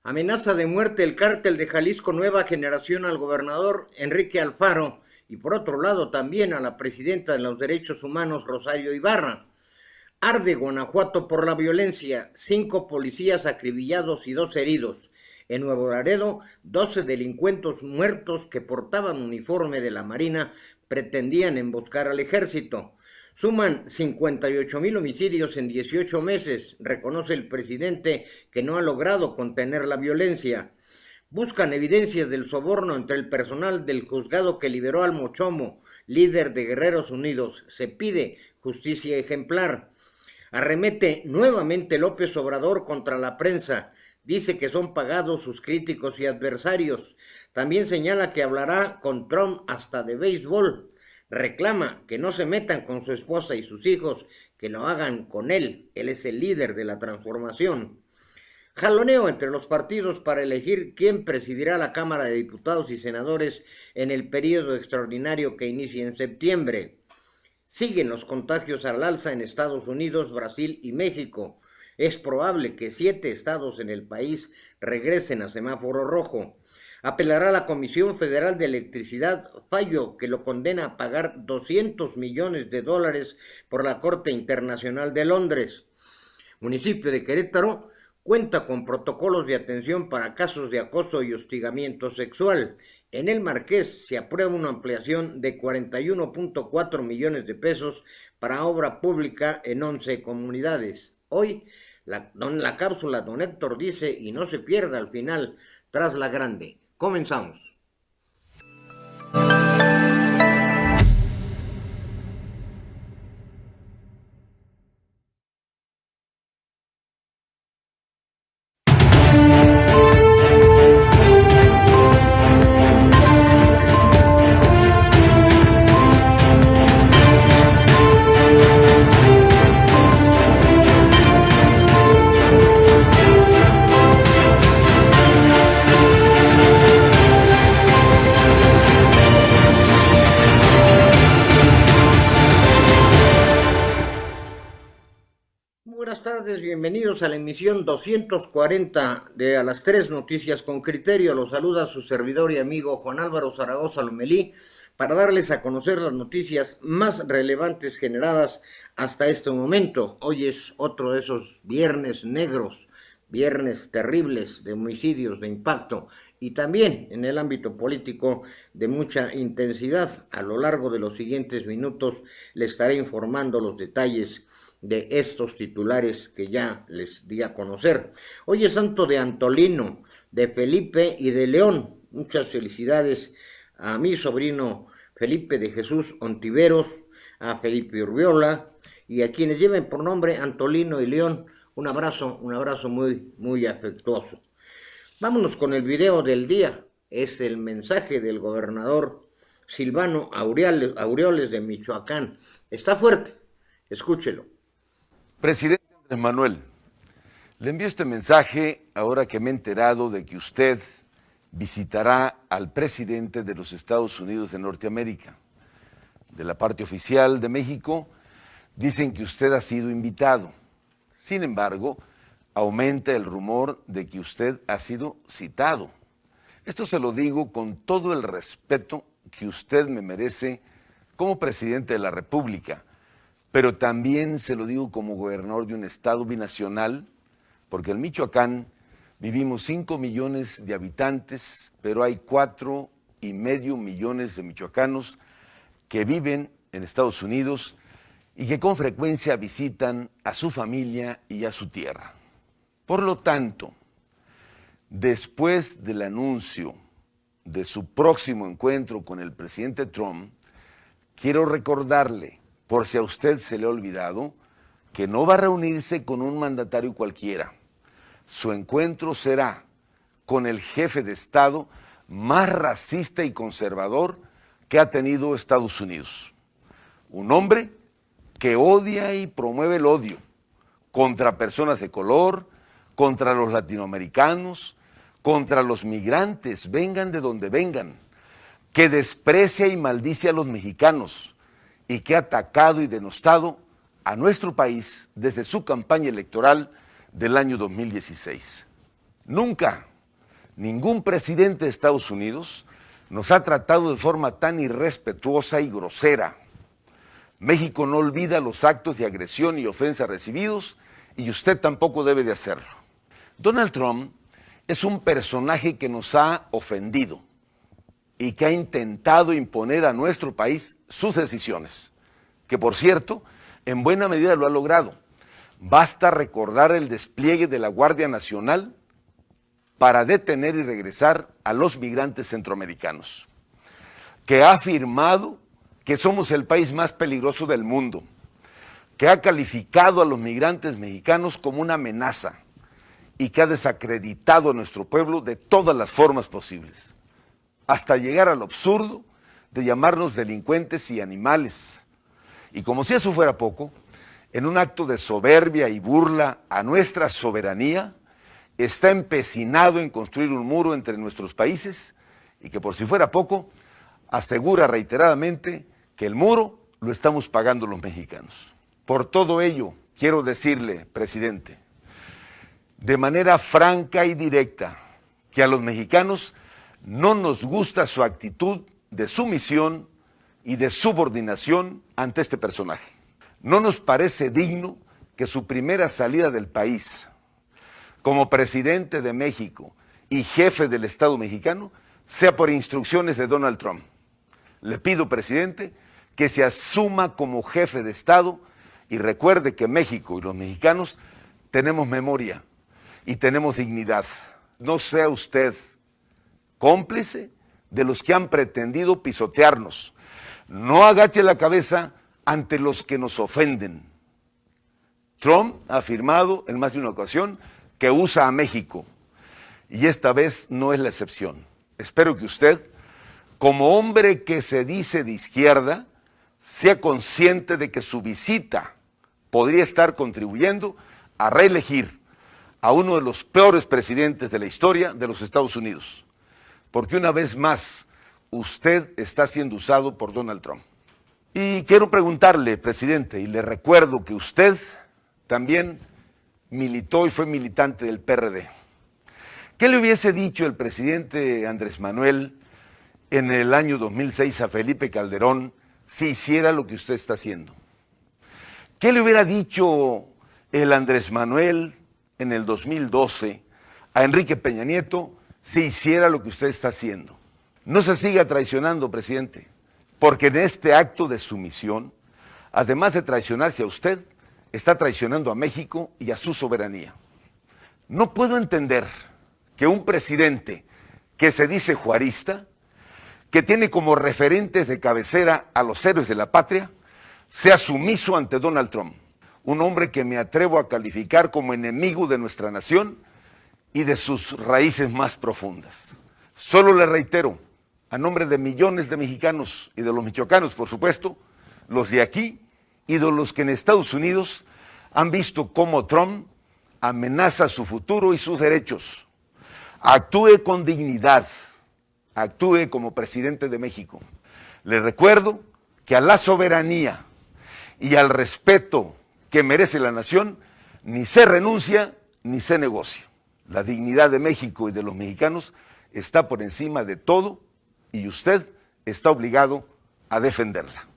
Amenaza de muerte el cártel de Jalisco Nueva Generación al gobernador Enrique Alfaro y por otro lado también a la presidenta de los Derechos Humanos Rosario Ibarra. Arde Guanajuato por la violencia, 5 policías acribillados y 2 heridos. En Nuevo Laredo, 12 delincuentes muertos que portaban uniforme de la Marina pretendían emboscar al ejército. Suman 58,000 homicidios en 18 meses, reconoce el presidente que no ha logrado contener la violencia. Buscan evidencias del soborno entre el personal del juzgado que liberó al Mochomo, líder de Guerreros Unidos. Se pide justicia ejemplar. Arremete nuevamente López Obrador contra la prensa. Dice que son pagados sus críticos y adversarios. También señala que hablará con Trump hasta de béisbol. Reclama que no se metan con su esposa y sus hijos, que lo hagan con él. Él es el líder de la transformación. Jaloneo entre los partidos para elegir quién presidirá la Cámara de Diputados y Senadores en el periodo extraordinario que inicia en septiembre. Siguen los contagios al alza en Estados Unidos, Brasil y México. Es probable que 7 estados en el país regresen a semáforo rojo. Apelará la Comisión Federal de Electricidad fallo que lo condena a pagar $200 millones por la Corte Internacional de Londres. Municipio de Querétaro cuenta con protocolos de atención para casos de acoso y hostigamiento sexual. En el Marqués se aprueba una ampliación de 41.4 millones de pesos para obra pública en 11 comunidades. Hoy, la cápsula Don Héctor dice, y no se pierda al final, tras la grande. Comenzamos. Buenas tardes, bienvenidos a la emisión 240 de A las 3 Noticias con Criterio. Los saluda su servidor y amigo Juan Álvaro Zaragoza Lomelí para darles a conocer las noticias más relevantes generadas hasta este momento. Hoy es otro de esos viernes negros, viernes terribles de homicidios de impacto y también en el ámbito político de mucha intensidad. A lo largo de los siguientes minutos les estaré informando los detalles de estos titulares que ya les di a conocer. Hoy es santo de Antolino, de Felipe y de León. Muchas felicidades a mi sobrino Felipe de Jesús Ontiveros, a Felipe Urbiola y a quienes lleven por nombre Antolino y León. Un abrazo muy, muy afectuoso. Vámonos con el video del día. Es el mensaje del gobernador Silvano Aureoles de Michoacán. Está fuerte, escúchelo. Presidente Andrés Manuel, le envío este mensaje ahora que me he enterado de que usted visitará al presidente de los Estados Unidos de Norteamérica. De la parte oficial de México dicen que usted ha sido invitado. Sin embargo, aumenta el rumor de que usted ha sido citado. Esto se lo digo con todo el respeto que usted me merece como presidente de la República, pero también se lo digo como gobernador de un estado binacional, porque en Michoacán vivimos 5 millones de habitantes, pero hay 4,5 millones de michoacanos que viven en Estados Unidos y que con frecuencia visitan a su familia y a su tierra. Por lo tanto, después del anuncio de su próximo encuentro con el presidente Trump, quiero recordarle, por si a usted se le ha olvidado, que no va a reunirse con un mandatario cualquiera. Su encuentro será con el jefe de Estado más racista y conservador que ha tenido Estados Unidos. Un hombre que odia y promueve el odio contra personas de color, contra los latinoamericanos, contra los migrantes, vengan de donde vengan, que desprecia y maldice a los mexicanos, y que ha atacado y denostado a nuestro país desde su campaña electoral del año 2016. Nunca Ningún presidente de Estados Unidos nos ha tratado de forma tan irrespetuosa y grosera. México no olvida los actos de agresión y ofensa recibidos y usted tampoco debe de hacerlo. Donald Trump es un personaje que nos ha ofendido y que ha intentado imponer a nuestro país sus decisiones, que por cierto, en buena medida lo ha logrado. Basta recordar el despliegue de la Guardia Nacional para detener y regresar a los migrantes centroamericanos, que ha afirmado que somos el país más peligroso del mundo, que ha calificado a los migrantes mexicanos como una amenaza y que ha desacreditado a nuestro pueblo de todas las formas posibles, hasta llegar al absurdo de llamarnos delincuentes y animales. Y como si eso fuera poco, en un acto de soberbia y burla a nuestra soberanía, está empecinado en construir un muro entre nuestros países y que por si fuera poco, asegura reiteradamente que el muro lo estamos pagando los mexicanos. Por todo ello, quiero decirle, presidente, de manera franca y directa, que a los mexicanos no nos gusta su actitud de sumisión y de subordinación ante este personaje. No nos parece digno que su primera salida del país como presidente de México y jefe del Estado mexicano sea por instrucciones de Donald Trump. Le pido, presidente, que se asuma como jefe de Estado y recuerde que México y los mexicanos tenemos memoria y tenemos dignidad. No sea usted cómplice de los que han pretendido pisotearnos. No agache la cabeza ante los que nos ofenden. Trump ha afirmado en más de una ocasión que usa a México, y esta vez no es la excepción. Espero que usted, como hombre que se dice de izquierda, sea consciente de que su visita podría estar contribuyendo a reelegir a uno de los peores presidentes de la historia de los Estados Unidos, porque una vez más usted está siendo usado por Donald Trump. Y quiero preguntarle, presidente, y le recuerdo que usted también militó y fue militante del PRD. ¿Qué le hubiese dicho el presidente Andrés Manuel en el año 2006 a Felipe Calderón si hiciera lo que usted está haciendo? ¿Qué le hubiera dicho el Andrés Manuel en el 2012 a Enrique Peña Nieto si hiciera lo que usted está haciendo? No se siga traicionando, presidente, porque en este acto de sumisión, además de traicionarse a usted, está traicionando a México y a su soberanía. No puedo entender que un presidente que se dice juarista, que tiene como referentes de cabecera a los héroes de la patria, sea sumiso ante Donald Trump, un hombre que me atrevo a calificar como enemigo de nuestra nación y de sus raíces más profundas. Solo le reitero, a nombre de millones de mexicanos y de los michoacanos, por supuesto, los de aquí y de los que en Estados Unidos han visto cómo Trump amenaza su futuro y sus derechos. Actúe con dignidad, actúe como presidente de México. Le recuerdo que a la soberanía y al respeto que merece la nación ni se renuncia ni se negocia. La dignidad de México y de los mexicanos está por encima de todo y usted está obligado a defenderla.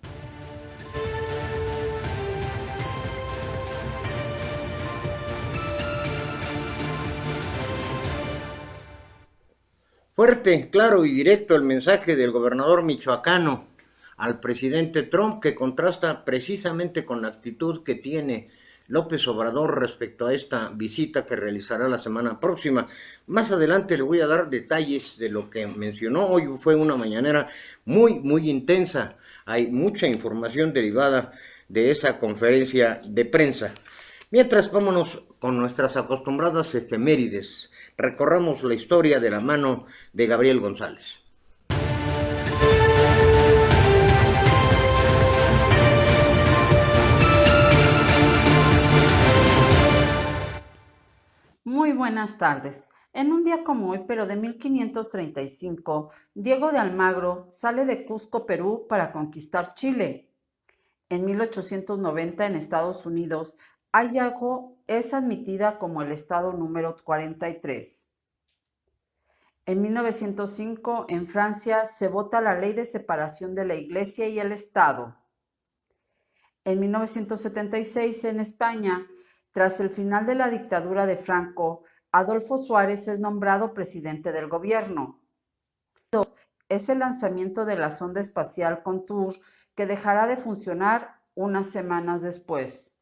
Fuerte, claro y directo el mensaje del gobernador michoacano al presidente Trump, que contrasta precisamente con la actitud que tiene López Obrador respecto a esta visita que realizará la semana próxima. Más adelante le voy a dar detalles de lo que mencionó. Hoy fue una mañanera muy intensa. Hay mucha información derivada de esa conferencia de prensa. Mientras, vámonos con nuestras acostumbradas efemérides. Recorramos la historia de la mano de Gabriel González. Muy buenas tardes. En un día como hoy, pero de 1535, Diego de Almagro sale de Cusco, Perú, para conquistar Chile. En 1890, en Estados Unidos, Idaho es admitida como el estado número 43. En 1905, en Francia, se vota la Ley de Separación de la Iglesia y el Estado. En 1976, en España, tras el final de la dictadura de Franco, Adolfo Suárez es nombrado presidente del gobierno. Es el lanzamiento de la sonda espacial Contour, que dejará de funcionar unas semanas después.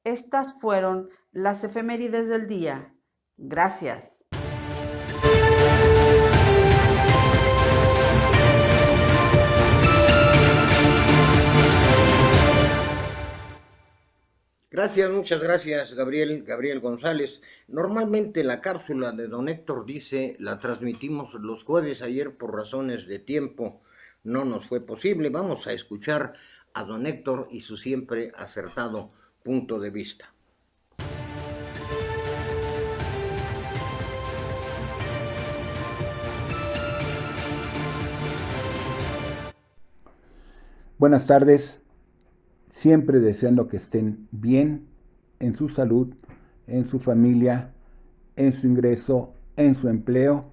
Estas fueron las efemérides del día. Gracias. Gracias, muchas gracias, Gabriel González. Normalmente la cápsula de don Héctor Dice la transmitimos los jueves. Ayer por razones de tiempo no nos fue posible. Vamos a escuchar a don Héctor y su siempre acertado punto de vista. Buenas tardes. Siempre deseando que estén bien en su salud, en su familia, en su ingreso, en su empleo,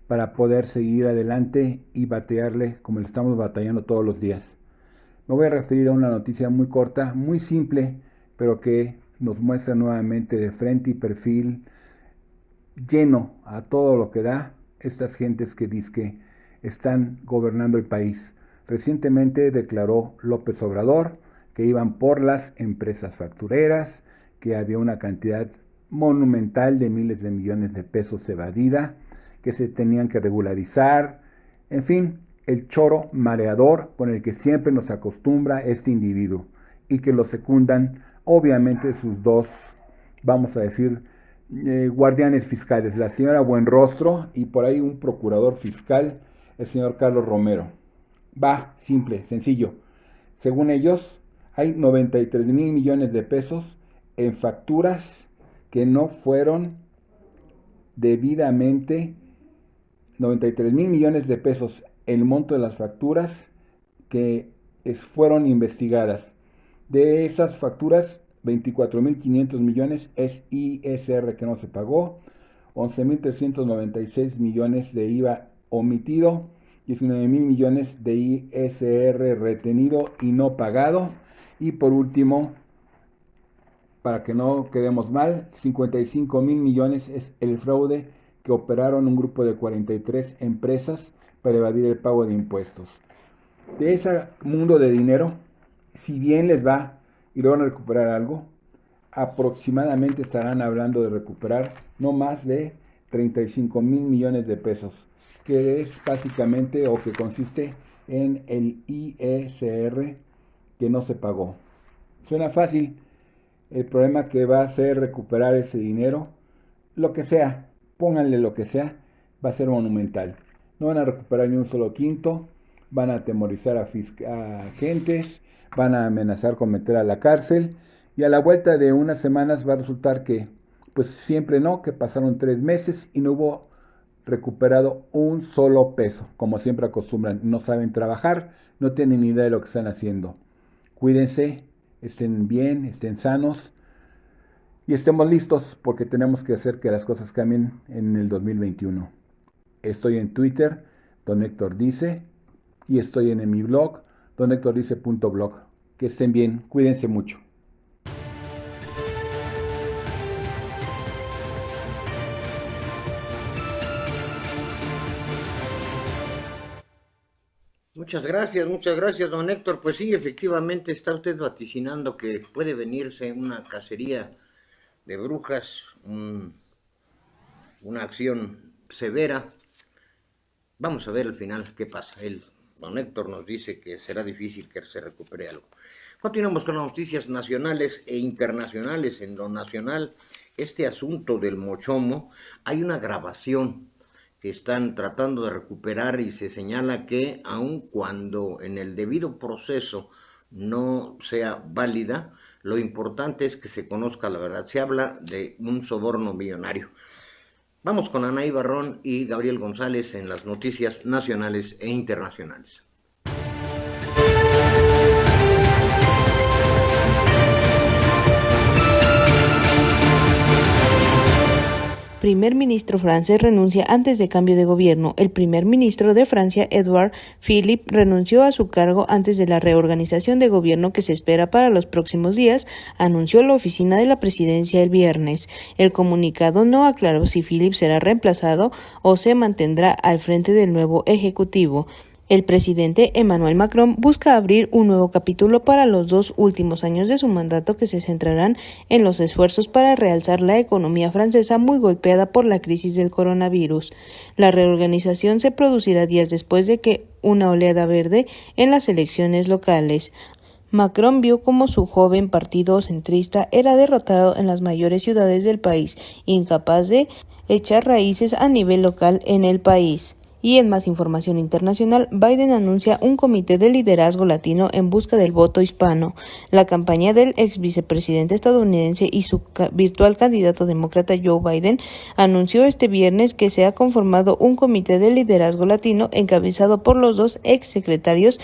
para poder seguir adelante y batearle como le estamos batallando todos los días. Me voy a referir a una noticia muy corta, muy simple, pero que nos muestra nuevamente de frente y perfil lleno a todo lo que da estas gentes que dizque están gobernando el país. Recientemente declaró López Obrador que iban por las empresas factureras, que había una cantidad monumental de miles de millones de pesos evadida, que se tenían que regularizar, en fin, el choro mareador con el que siempre nos acostumbra este individuo, y que lo secundan obviamente sus dos, vamos a decir, guardianes fiscales, la señora Buenrostro y por ahí un procurador fiscal, el señor Carlos Romero. Va, simple, sencillo. Según ellos, hay 93 mil millones de pesos en facturas que no fueron debidamente, 93 mil millones de pesos el monto de las facturas que fueron investigadas. De esas facturas, 24.500 millones es ISR que no se pagó, 11.396 millones de IVA omitido, 19.000 millones de ISR retenido y no pagado. Y por último, para que no quedemos mal, 55.000 millones es el fraude que operaron un grupo de 43 empresas para evadir el pago de impuestos. De ese mundo de dinero, si bien les va y logran recuperar algo, aproximadamente estarán hablando de recuperar no más de 35.000 millones de pesos, que es básicamente o que consiste en el ISR que no se pagó. Suena fácil. El problema que va a ser recuperar ese dinero, lo que sea, pónganle lo que sea, va a ser monumental. No van a recuperar ni un solo quinto, van a atemorizar a agentes, van a amenazar con meter a la cárcel, y a la vuelta de unas semanas va a resultar que, pues siempre no, que pasaron 3 meses y no hubo recuperado un solo peso, como siempre acostumbran. No saben trabajar, no tienen ni idea de lo que están haciendo. Cuídense, estén bien, estén sanos y estemos listos porque tenemos que hacer que las cosas cambien en el 2021. Estoy en Twitter, Don Héctor Dice, y estoy en mi blog, donhectordice.blog. Que estén bien, cuídense mucho. Muchas gracias, don Héctor. Pues sí, efectivamente está usted vaticinando que puede venirse una cacería de brujas, una acción severa. Vamos a ver al final qué pasa. Don Héctor nos dice que será difícil que se recupere algo. Continuamos con las noticias nacionales e internacionales. En lo nacional, este asunto del mochomo, hay una grabación que están tratando de recuperar y se señala que aun cuando en el debido proceso no sea válida, lo importante es que se conozca la verdad. Se habla de un soborno millonario. Vamos con Anaí Barrón y Gabriel González en las noticias nacionales e internacionales. primer ministro francés renuncia antes de cambio de gobierno. El primer ministro de Francia, Edouard Philippe, renunció a su cargo antes de la reorganización de gobierno que se espera para los próximos días, anunció la oficina de la presidencia el viernes. El comunicado no aclaró si Philippe será reemplazado o se mantendrá al frente del nuevo ejecutivo. El presidente Emmanuel Macron busca abrir un nuevo capítulo para los 2 últimos años de su mandato que se centrarán en los esfuerzos para realzar la economía francesa muy golpeada por la crisis del coronavirus. La reorganización se producirá días después de que una oleada verde en las elecciones locales. Macron vio cómo su joven partido centrista era derrotado en las mayores ciudades del país, incapaz de echar raíces a nivel local en el país. Y en más información internacional, Biden anuncia un comité de liderazgo latino en busca del voto hispano. La campaña del ex vicepresidente estadounidense y su virtual candidato demócrata Joe Biden anunció este viernes que se ha conformado un comité de liderazgo latino encabezado por los 2 ex secretarios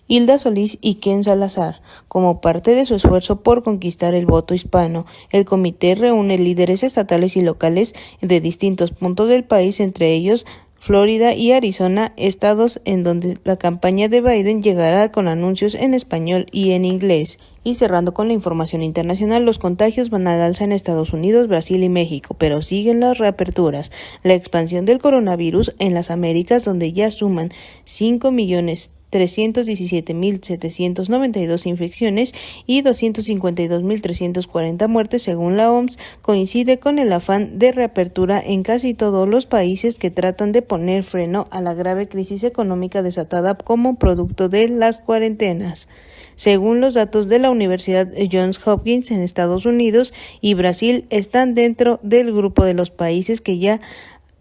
Hilda Solís y Ken Salazar, como parte de su esfuerzo por conquistar el voto hispano. El comité reúne líderes estatales y locales de distintos puntos del país, entre ellos Florida y Arizona, estados en donde la campaña de Biden llegará con anuncios en español y en inglés. Y cerrando con la información internacional, los contagios van al alza en Estados Unidos, Brasil y México, pero siguen las reaperturas. La expansión del coronavirus en las Américas, donde ya suman 5.317.792 infecciones y 252.340 muertes según la OMS, coincide con el afán de reapertura en casi todos los países que tratan de poner freno a la grave crisis económica desatada como producto de las cuarentenas. Según los datos de la Universidad Johns Hopkins en Estados Unidos y Brasil, están dentro del grupo de los países que ya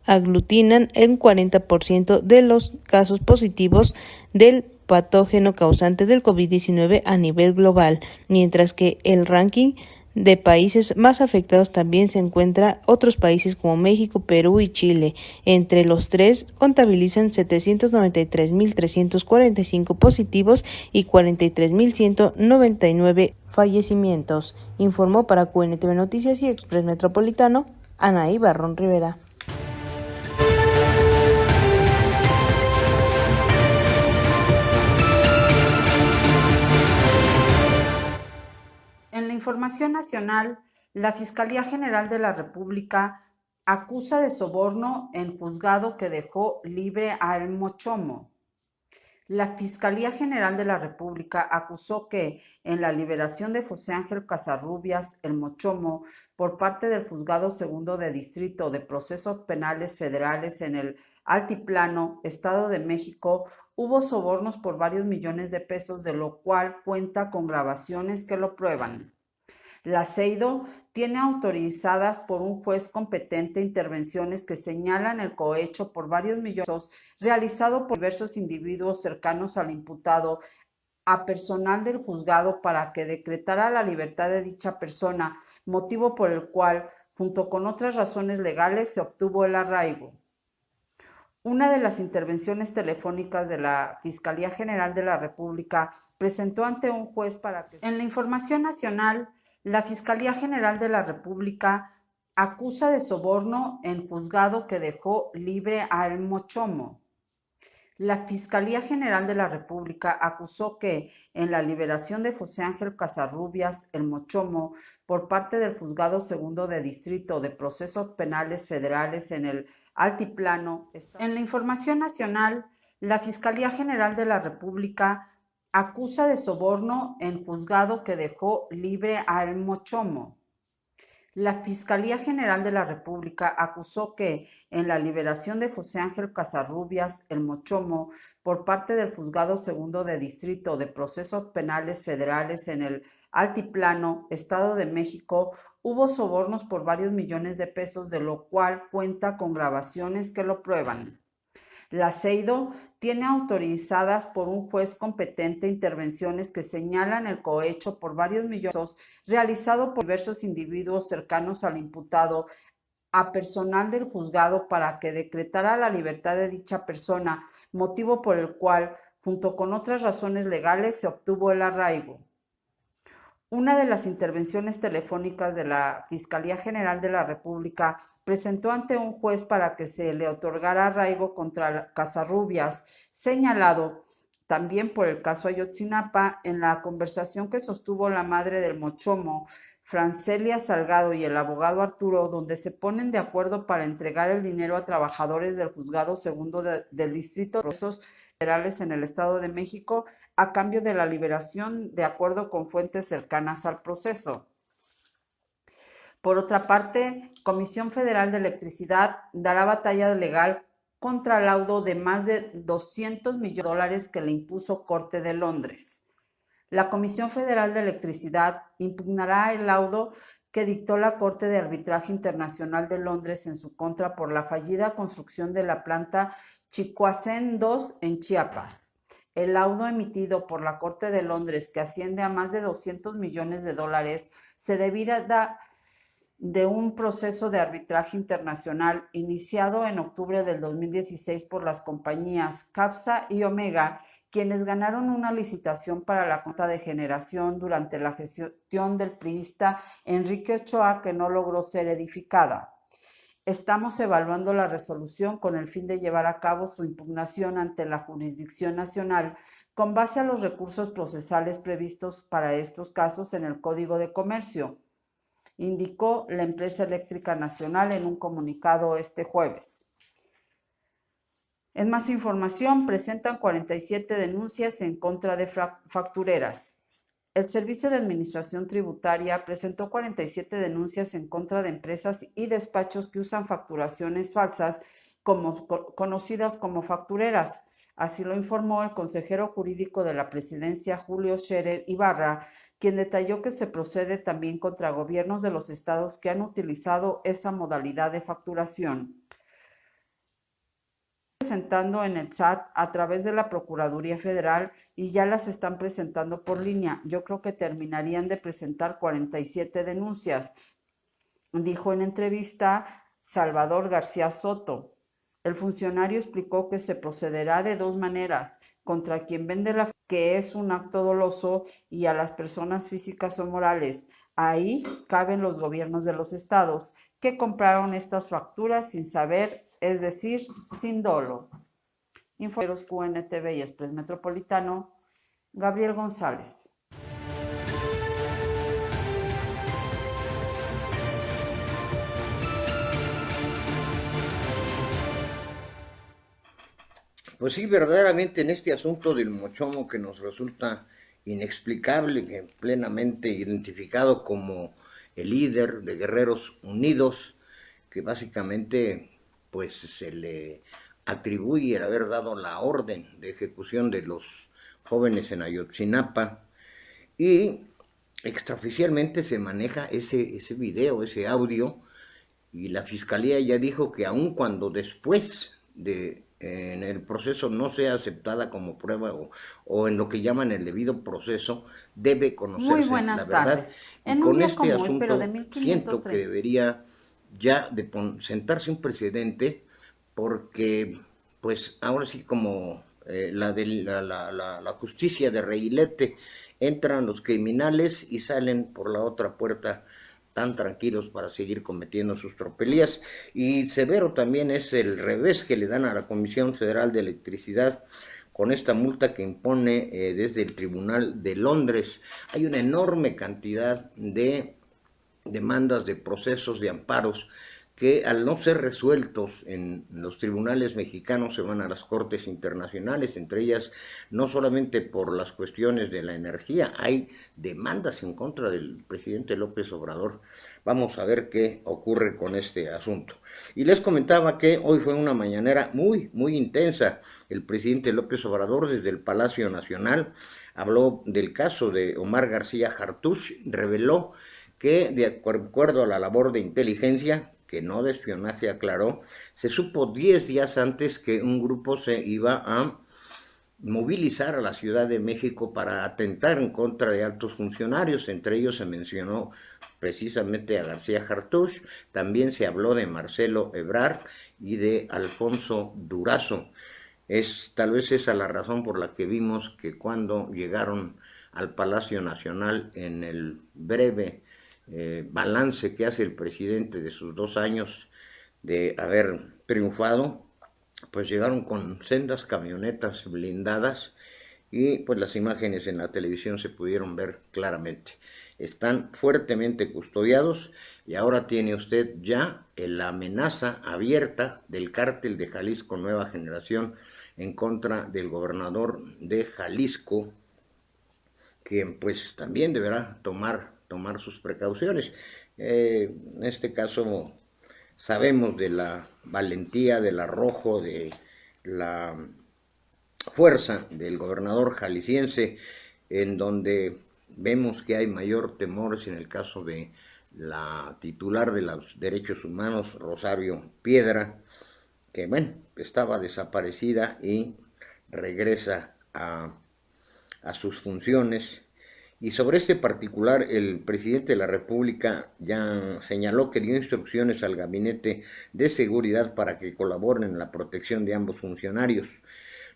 aglutinan el 40% de los casos positivos del patógeno causante del COVID-19 a nivel global, mientras que el ranking de países más afectados también se encuentra otros países como México, Perú y Chile. Entre los 3 contabilizan 793.345 positivos y 43.199 fallecimientos, informó para QNTV Noticias y Express Metropolitano, Anaí Barrón Rivera. En la información nacional, la Fiscalía General de la República acusa de soborno en juzgado que dejó libre a El Mochomo. La Fiscalía General de la República acusó que en la liberación de José Ángel Casarrubias, El Mochomo, por parte del Juzgado Segundo de Distrito de Procesos Penales Federales en el Altiplano, Estado de México, hubo sobornos por varios millones de pesos, de lo cual cuenta con grabaciones que lo prueban. La CEIDO tiene autorizadas por un juez competente intervenciones que señalan el cohecho por varios millones de pesos realizado por diversos individuos cercanos al imputado a personal del juzgado para que decretara la libertad de dicha persona, motivo por el cual, junto con otras razones legales, se obtuvo el arraigo. Una de las intervenciones telefónicas de la Fiscalía General de la República presentó ante un juez para que... En la información nacional, la Fiscalía General de la República acusa de soborno en juzgado que dejó libre a El Mochomo. La Fiscalía General de la República acusó que en la liberación de José Ángel Casarrubias, El Mochomo, por parte del Juzgado Segundo de Distrito de Procesos Penales Federales en el Altiplano. En la información nacional, la Fiscalía General de la República acusa de soborno en juzgado que dejó libre a El Mochomo. La Fiscalía General de la República acusó que en la liberación de José Ángel Casarrubias, El Mochomo, por parte del Juzgado Segundo de Distrito de Procesos Penales Federales en el Altiplano, Estado de México, hubo sobornos por varios millones de pesos, de lo cual cuenta con grabaciones que lo prueban. La CEIDO tiene autorizadas por un juez competente intervenciones que señalan el cohecho por varios millones de pesos realizado por diversos individuos cercanos al imputado a personal del juzgado para que decretara la libertad de dicha persona, motivo por el cual, junto con otras razones legales, se obtuvo el arraigo. Una de las intervenciones telefónicas de la Fiscalía General de la República presentó ante un juez para que se le otorgara arraigo contra Casarrubias, señalado también por el caso Ayotzinapa. En la conversación que sostuvo la madre del Mochomo, Francelia Salgado, y el abogado Arturo, donde se ponen de acuerdo para entregar el dinero a trabajadores del Juzgado Segundo del Distrito de Procesos Federales en el Estado de México a cambio de la liberación de acuerdo con fuentes cercanas al proceso. Por otra parte, Comisión Federal de Electricidad dará batalla legal contra laudo de más de 200 millones de dólares que le impuso Corte de Londres. La Comisión Federal de Electricidad impugnará el laudo que dictó la Corte de Arbitraje Internacional de Londres en su contra por la fallida construcción de la planta Chicoacén 2 en Chiapas. El laudo emitido por la Corte de Londres, que asciende a más de 200 millones de dólares, se deriva de un proceso de arbitraje internacional iniciado en octubre del 2016 por las compañías Capsa y Omega, quienes ganaron una licitación para la cuenta de generación durante la gestión del priista Enrique Ochoa, que no logró ser edificada. Estamos evaluando la resolución con el fin de llevar a cabo su impugnación ante la jurisdicción nacional con base a los recursos procesales previstos para estos casos en el Código de Comercio, indicó la empresa eléctrica nacional en un comunicado este jueves. En más información, presentan 47 denuncias en contra de factureras. El Servicio de Administración Tributaria presentó 47 denuncias en contra de empresas y despachos que usan facturaciones falsas conocidas como factureras. Así lo informó el consejero jurídico de la Presidencia, Julio Scherer Ibarra, quien detalló que se procede también contra gobiernos de los estados que han utilizado esa modalidad de facturación. Presentando en el SAT a través de la Procuraduría Federal y ya las están presentando por línea. Yo creo que terminarían de presentar 47 denuncias, dijo en entrevista Salvador García Soto. El funcionario explicó que se procederá de dos maneras: contra quien vende la que es un acto doloso, y a las personas físicas o morales. Ahí caben los gobiernos de los estados que compraron estas facturas sin saber, es decir, sin dolo. Informeros QNTV y Express Metropolitano, Gabriel González. Pues sí, verdaderamente en este asunto del Mochomo, que nos resulta inexplicable, que plenamente identificado como el líder de Guerreros Unidos, que básicamente pues se le atribuye el haber dado la orden de ejecución de los jóvenes en Ayotzinapa, y extraoficialmente se maneja ese video, ese audio, y la Fiscalía ya dijo que aun cuando después de en el proceso no sea aceptada como prueba o en lo que llaman el debido proceso, debe conocerse la verdad. Tardes. Y con este asunto siento que debería ya de sentarse un precedente, porque pues ahora sí, como la justicia de Reilete, entran los criminales y salen por la otra puerta tan tranquilos para seguir cometiendo sus tropelías. Y severo también es el revés que le dan a la Comisión Federal de Electricidad con esta multa que impone desde el Tribunal de Londres. Hay una enorme cantidad de demandas, de procesos, de amparos que al no ser resueltos en los tribunales mexicanos se van a las cortes internacionales, entre ellas no solamente por las cuestiones de la energía, hay demandas en contra del presidente López Obrador. Vamos a ver qué ocurre con este asunto. Y les comentaba que hoy fue una mañanera muy intensa. El presidente López Obrador desde el Palacio Nacional habló del caso de Omar García Harfuch, reveló que de acuerdo a la labor de inteligencia, que no de espionaje, aclaró, se supo 10 días antes que un grupo se iba a movilizar a la Ciudad de México para atentar en contra de altos funcionarios. Entre ellos se mencionó precisamente a García Harfuch, también se habló de Marcelo Ebrard y de Alfonso Durazo. Tal vez esa la razón por la que vimos que cuando llegaron al Palacio Nacional en el breve balance que hace el presidente de sus 2 años de haber triunfado, pues llegaron con sendas camionetas blindadas y pues las imágenes en la televisión se pudieron ver claramente. Están fuertemente custodiados y ahora tiene usted ya la amenaza abierta del cártel de Jalisco Nueva Generación en contra del gobernador de Jalisco, quien pues también deberá tomar sus precauciones. En este caso sabemos de la valentía, del arrojo, de la fuerza del gobernador jalisciense, en donde vemos que hay mayor temor en el caso de la titular de los derechos humanos, Rosario Piedra, que bueno, estaba desaparecida y regresa a sus funciones. Y sobre este particular, el presidente de la República ya señaló que dio instrucciones al Gabinete de Seguridad para que colaboren en la protección de ambos funcionarios.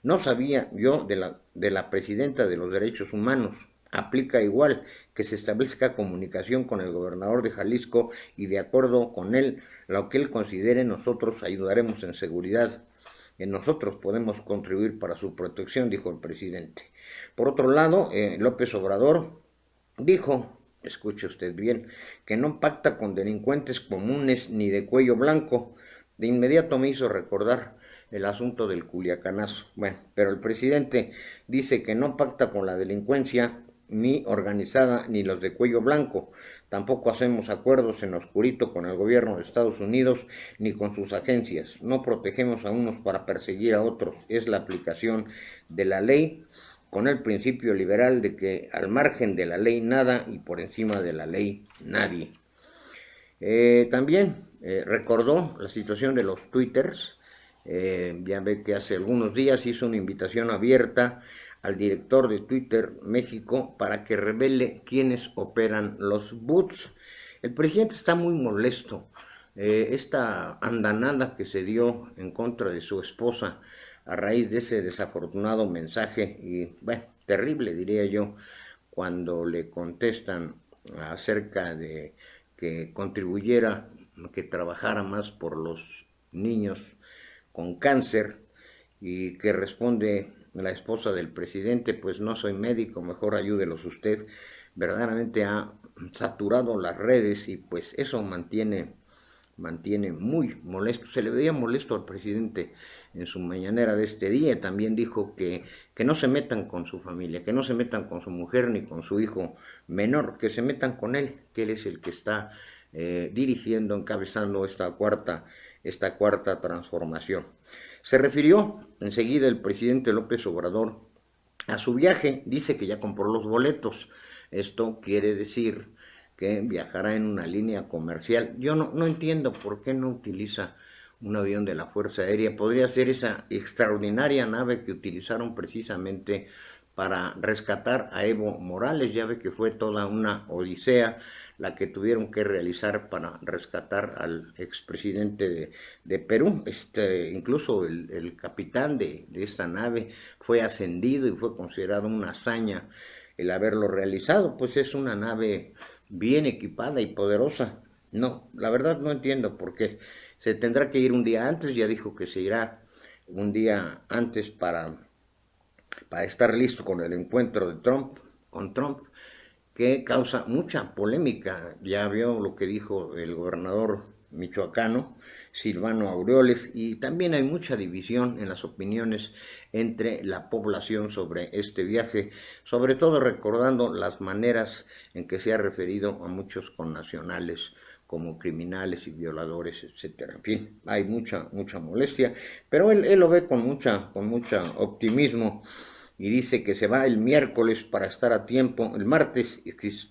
No sabía yo de la presidenta de los Derechos Humanos. Aplica igual que se establezca comunicación con el gobernador de Jalisco y de acuerdo con él, lo que él considere, nosotros ayudaremos en seguridad. Nosotros podemos contribuir para su protección, dijo el presidente. Por otro lado, López Obrador dijo, escuche usted bien, que no pacta con delincuentes comunes ni de cuello blanco. De inmediato me hizo recordar el asunto del Culiacanazo. Bueno, pero el presidente dice que no pacta con la delincuencia ni organizada ni los de cuello blanco. Tampoco hacemos acuerdos en oscurito con el gobierno de Estados Unidos ni con sus agencias. No protegemos a unos para perseguir a otros. Es la aplicación de la ley con el principio liberal de que al margen de la ley nada y por encima de la ley nadie. También recordó la situación de los twitters. Ya ve que hace algunos días hizo una invitación abierta al director de Twitter México para que revele quiénes operan los bots. El presidente está muy molesto. Esta andanada que se dio en contra de su esposa a raíz de ese desafortunado mensaje, y bueno, terrible diría yo, cuando le contestan acerca de que contribuyera, que trabajara más por los niños con cáncer, y que responde la esposa del presidente, pues no soy médico, mejor ayúdelos usted. Verdaderamente ha saturado las redes y pues eso mantiene muy molesto. Se le veía molesto al presidente en su mañanera de este día. También dijo que no se metan con su familia, que no se metan con su mujer ni con su hijo menor, que se metan con él, que él es el que está dirigiendo, encabezando esta cuarta transformación. Se refirió enseguida el presidente López Obrador a su viaje. Dice que ya compró los boletos. Esto quiere decir que viajará en una línea comercial. Yo no entiendo por qué no utiliza un avión de la Fuerza Aérea. Podría ser esa extraordinaria nave que utilizaron precisamente para rescatar a Evo Morales. Ya ve que fue toda una odisea la que tuvieron que realizar para rescatar al expresidente de Perú. Incluso el capitán de esta nave fue ascendido y fue considerado una hazaña el haberlo realizado, pues es una nave bien equipada y poderosa. No, la verdad no entiendo por qué. Se tendrá que ir un día antes, ya dijo que se irá un día antes para estar listo con el encuentro de con Trump, que causa mucha polémica. Ya vio lo que dijo el gobernador michoacano, Silvano Aureoles, y también hay mucha división en las opiniones entre la población sobre este viaje, sobre todo recordando las maneras en que se ha referido a muchos connacionales como criminales y violadores, etcétera. En fin, hay mucha molestia, pero él lo ve con mucha optimismo. Y dice que se va el miércoles para estar a tiempo, el martes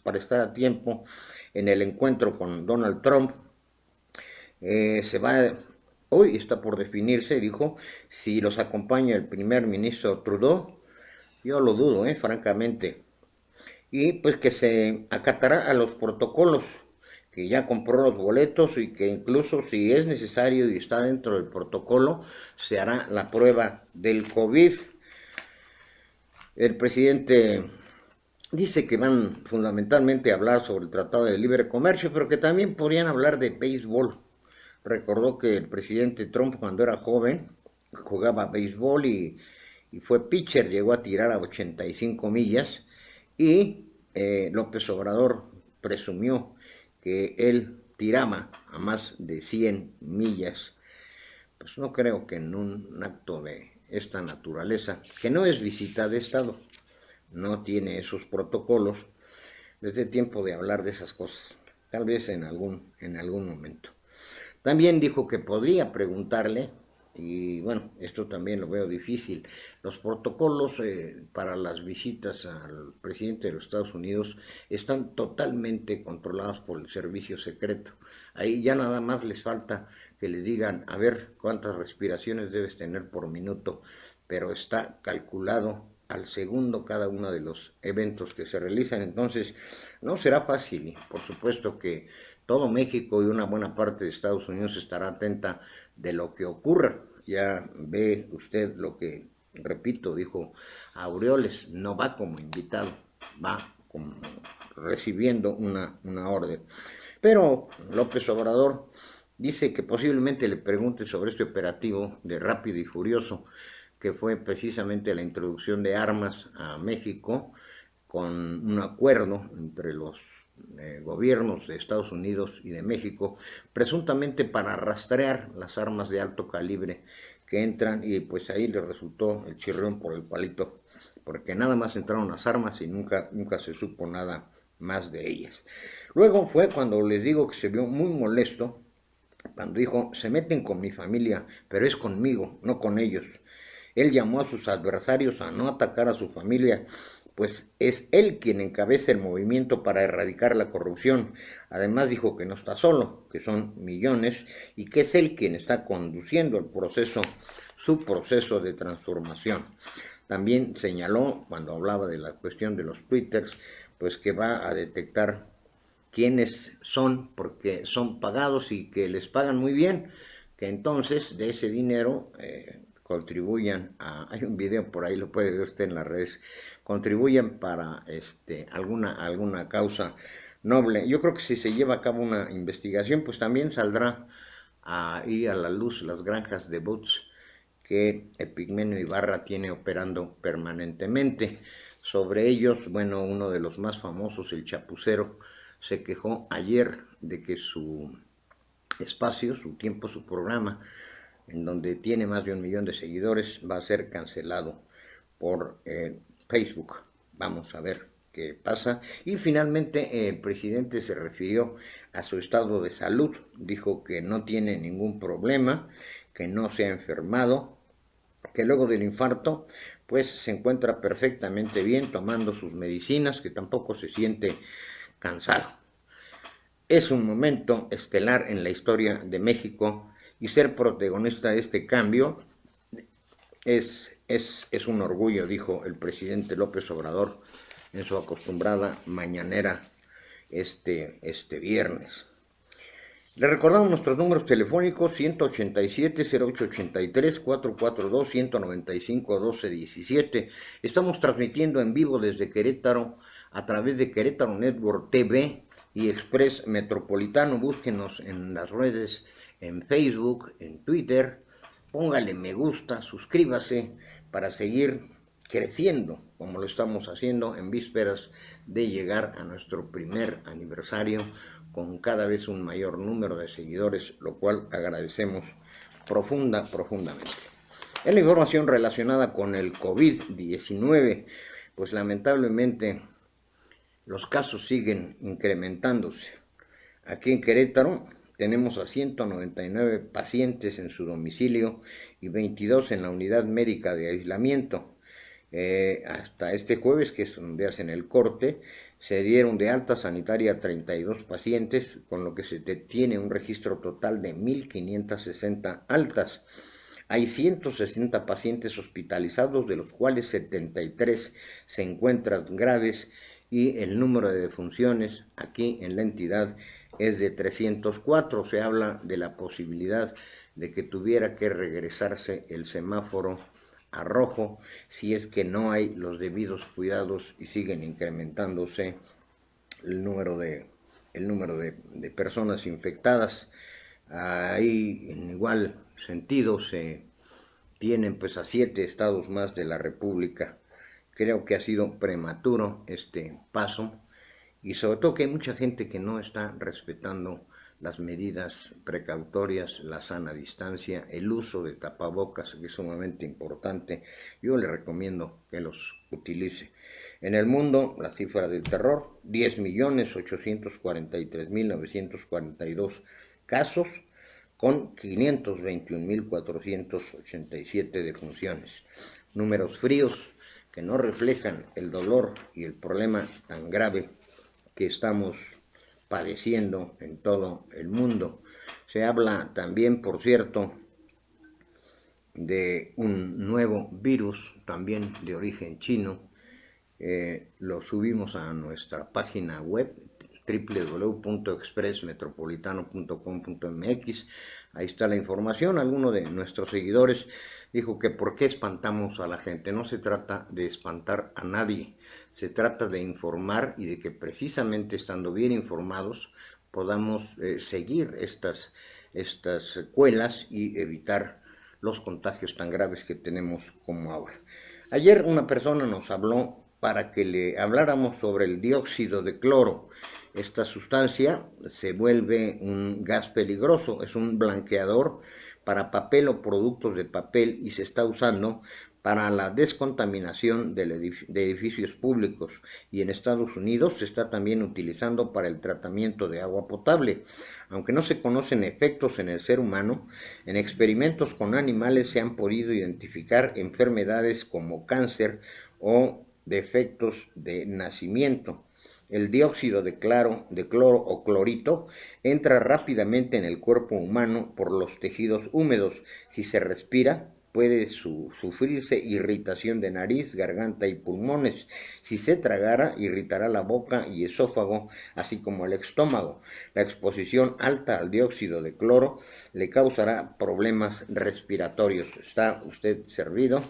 para estar a tiempo en el encuentro con Donald Trump. Se va, hoy está por definirse, dijo, si los acompaña el primer ministro Trudeau. Yo lo dudo, francamente. Y pues que se acatará a los protocolos, que ya compró los boletos y que incluso si es necesario y está dentro del protocolo, se hará la prueba del COVID. El presidente Dice que van fundamentalmente a hablar sobre el Tratado de Libre Comercio, pero que también podrían hablar de béisbol. Recordó que el presidente Trump, cuando era joven, jugaba béisbol y fue pitcher, llegó a tirar a 85 millas y López Obrador presumió que él tiraba a más de 100 millas. Pues no creo que en un acto de esta naturaleza, que no es visita de Estado, no tiene esos protocolos, les dé tiempo de hablar de esas cosas, tal vez en algún momento. También dijo que podría preguntarle, y bueno, esto también lo veo difícil, los protocolos para las visitas al presidente de los Estados Unidos están totalmente controlados por el servicio secreto. Ahí ya nada más les falta que les digan, a ver cuántas respiraciones debes tener por minuto, pero está calculado al segundo cada uno de los eventos que se realizan, entonces no será fácil. Por supuesto que todo México y una buena parte de Estados Unidos estará atenta de lo que ocurra. Ya ve usted lo que, repito, dijo Aureoles, no va como invitado, va como recibiendo una orden. Pero López Obrador dice que posiblemente le pregunte sobre este operativo de Rápido y Furioso, que fue precisamente la introducción de armas a México con un acuerdo entre los gobiernos de Estados Unidos y de México, presuntamente para rastrear las armas de alto calibre que entran, y pues ahí le resultó el chirrión por el palito, porque nada más entraron las armas y nunca se supo nada más de ellas. Luego fue cuando les digo que se vio muy molesto, cuando dijo, se meten con mi familia, pero es conmigo, no con ellos. Él llamó a sus adversarios a no atacar a su familia, pues es él quien encabeza el movimiento para erradicar la corrupción. Además dijo que no está solo, que son millones y que es él quien está conduciendo el proceso, su proceso de transformación. También señaló, cuando hablaba de la cuestión de los twitters, pues que va a detectar quiénes son, porque son pagados y que les pagan muy bien, que entonces de ese dinero contribuyan a, hay un video por ahí, lo puede ver usted en las redes, contribuyan para alguna causa noble. Yo creo que si se lleva a cabo una investigación, pues también saldrá ahí a la luz las granjas de bots que Epigmenio Ibarra tiene operando permanentemente. Sobre ellos, bueno, uno de los más famosos, el Chapucero, se quejó ayer de que su espacio, su tiempo, su programa, en donde tiene más de 1 millón de seguidores, va a ser cancelado por Facebook. Vamos a ver qué pasa. Y finalmente el presidente se refirió a su estado de salud. Dijo que no tiene ningún problema, que no se ha enfermado, que luego del infarto pues se encuentra perfectamente bien tomando sus medicinas, que tampoco se siente cansado. Es un momento estelar en la historia de México y ser protagonista de este cambio es un orgullo, dijo el presidente López Obrador en su acostumbrada mañanera este viernes. Le recordamos nuestros números telefónicos 187-0883, 442-195-1217. Estamos transmitiendo en vivo desde Querétaro a través de Querétaro Network TV y Express Metropolitano. Búsquenos en las redes, en Facebook, en Twitter. Póngale me gusta, suscríbase para seguir creciendo como lo estamos haciendo en vísperas de llegar a nuestro primer aniversario con cada vez un mayor número de seguidores, lo cual agradecemos profundamente. En la información relacionada con el COVID-19, pues lamentablemente los casos siguen incrementándose. Aquí en Querétaro tenemos a 199 pacientes en su domicilio y 22 en la unidad médica de aislamiento. Hasta este jueves, que es donde hacen el corte, se dieron de alta sanitaria 32 pacientes, con lo que se tiene un registro total de 1.560 altas. Hay 160 pacientes hospitalizados, de los cuales 73 se encuentran graves, y el número de defunciones aquí en la entidad es de 304. Se habla de la posibilidad de que tuviera que regresarse el semáforo a rojo si es que no hay los debidos cuidados y siguen incrementándose el número de personas infectadas. Ahí en igual sentido se tienen pues a 7 estados más de la República. Creo que ha sido prematuro este paso y sobre todo que hay mucha gente que no está respetando las medidas precautorias, la sana distancia, el uso de tapabocas, que es sumamente importante. Yo le recomiendo que los utilice. En el mundo, la cifra del terror, 10.843.942 casos, con 521.487 defunciones. Números fríos que no reflejan el dolor y el problema tan grave que estamos padeciendo en todo el mundo. Se habla también, por cierto, de un nuevo virus, también de origen chino. Lo subimos a nuestra página web www.expressmetropolitano.com.mx. Ahí está la información. Alguno de nuestros seguidores dijo que por qué espantamos a la gente. No se trata de espantar a nadie, se trata de informar y de que precisamente estando bien informados podamos seguir estas secuelas y evitar los contagios tan graves que tenemos como ahora. Ayer una persona nos habló para que le habláramos sobre el dióxido de cloro. Esta sustancia se vuelve un gas peligroso, es un blanqueador para papel o productos de papel y se está usando para la descontaminación de edificios públicos, y en Estados Unidos se está también utilizando para el tratamiento de agua potable. Aunque no se conocen efectos en el ser humano, en experimentos con animales se han podido identificar enfermedades como cáncer o defectos de nacimiento. El dióxido de cloro o clorito entra rápidamente en el cuerpo humano por los tejidos húmedos. Si se respira, puede sufrirse irritación de nariz, garganta y pulmones. Si se tragara, irritará la boca y esófago, así como el estómago. La exposición alta al dióxido de cloro le causará problemas respiratorios. ¿Está usted servido?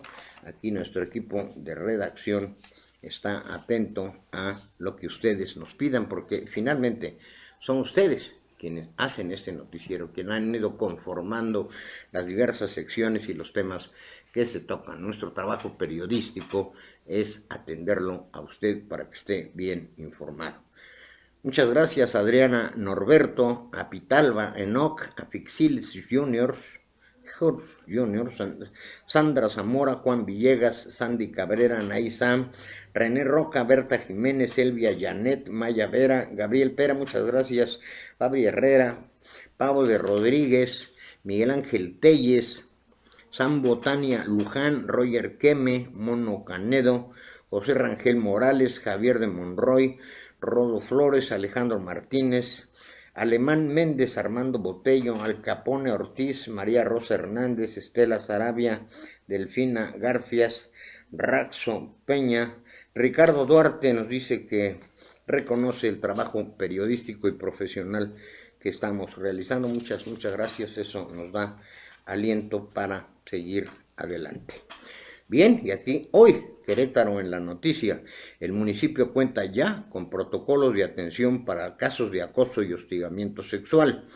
Aquí nuestro equipo de redacción está atento a lo que ustedes nos pidan, porque finalmente son ustedes quienes hacen este noticiero, quienes han ido conformando las diversas secciones y los temas que se tocan. Nuestro trabajo periodístico es atenderlo a usted para que esté bien informado. Muchas gracias a Adriana Norberto, a Pitalba, Enoch, a Pixil Juniors, Sandra Zamora, Juan Villegas, Sandy Cabrera, Anaí Sam, René Roca, Berta Jiménez, Elvia Janet, Maya Vera, Gabriel Pera, muchas gracias, Fabri Herrera, Pablo de Rodríguez, Miguel Ángel Telles, Sam Botania Luján, Roger Queme, Mono Canedo, José Rangel Morales, Javier de Monroy, Rodo Flores, Alejandro Martínez, Alemán Méndez, Armando Botello, Al Capone Ortiz, María Rosa Hernández, Estela Sarabia, Delfina Garfias, Raxo Peña, Ricardo Duarte nos dice que reconoce el trabajo periodístico y profesional que estamos realizando. Muchas gracias, eso nos da aliento para seguir adelante. Bien, y aquí hoy, Querétaro en la noticia, el municipio cuenta ya con protocolos de atención para casos de acoso y hostigamiento sexual.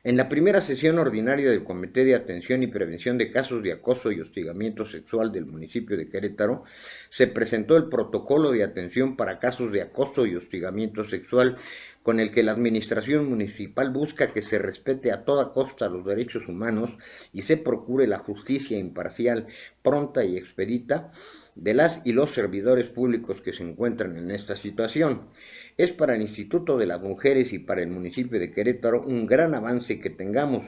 En la primera sesión ordinaria del Comité de Atención y Prevención de Casos de Acoso y Hostigamiento Sexual del municipio de Querétaro, se presentó el protocolo de atención para casos de acoso y hostigamiento sexual, con el que la administración municipal busca que se respete a toda costa los derechos humanos y se procure la justicia imparcial, pronta y expedita de las y los servidores públicos que se encuentran en esta situación. Es para el Instituto de las Mujeres y para el municipio de Querétaro un gran avance que tenemos,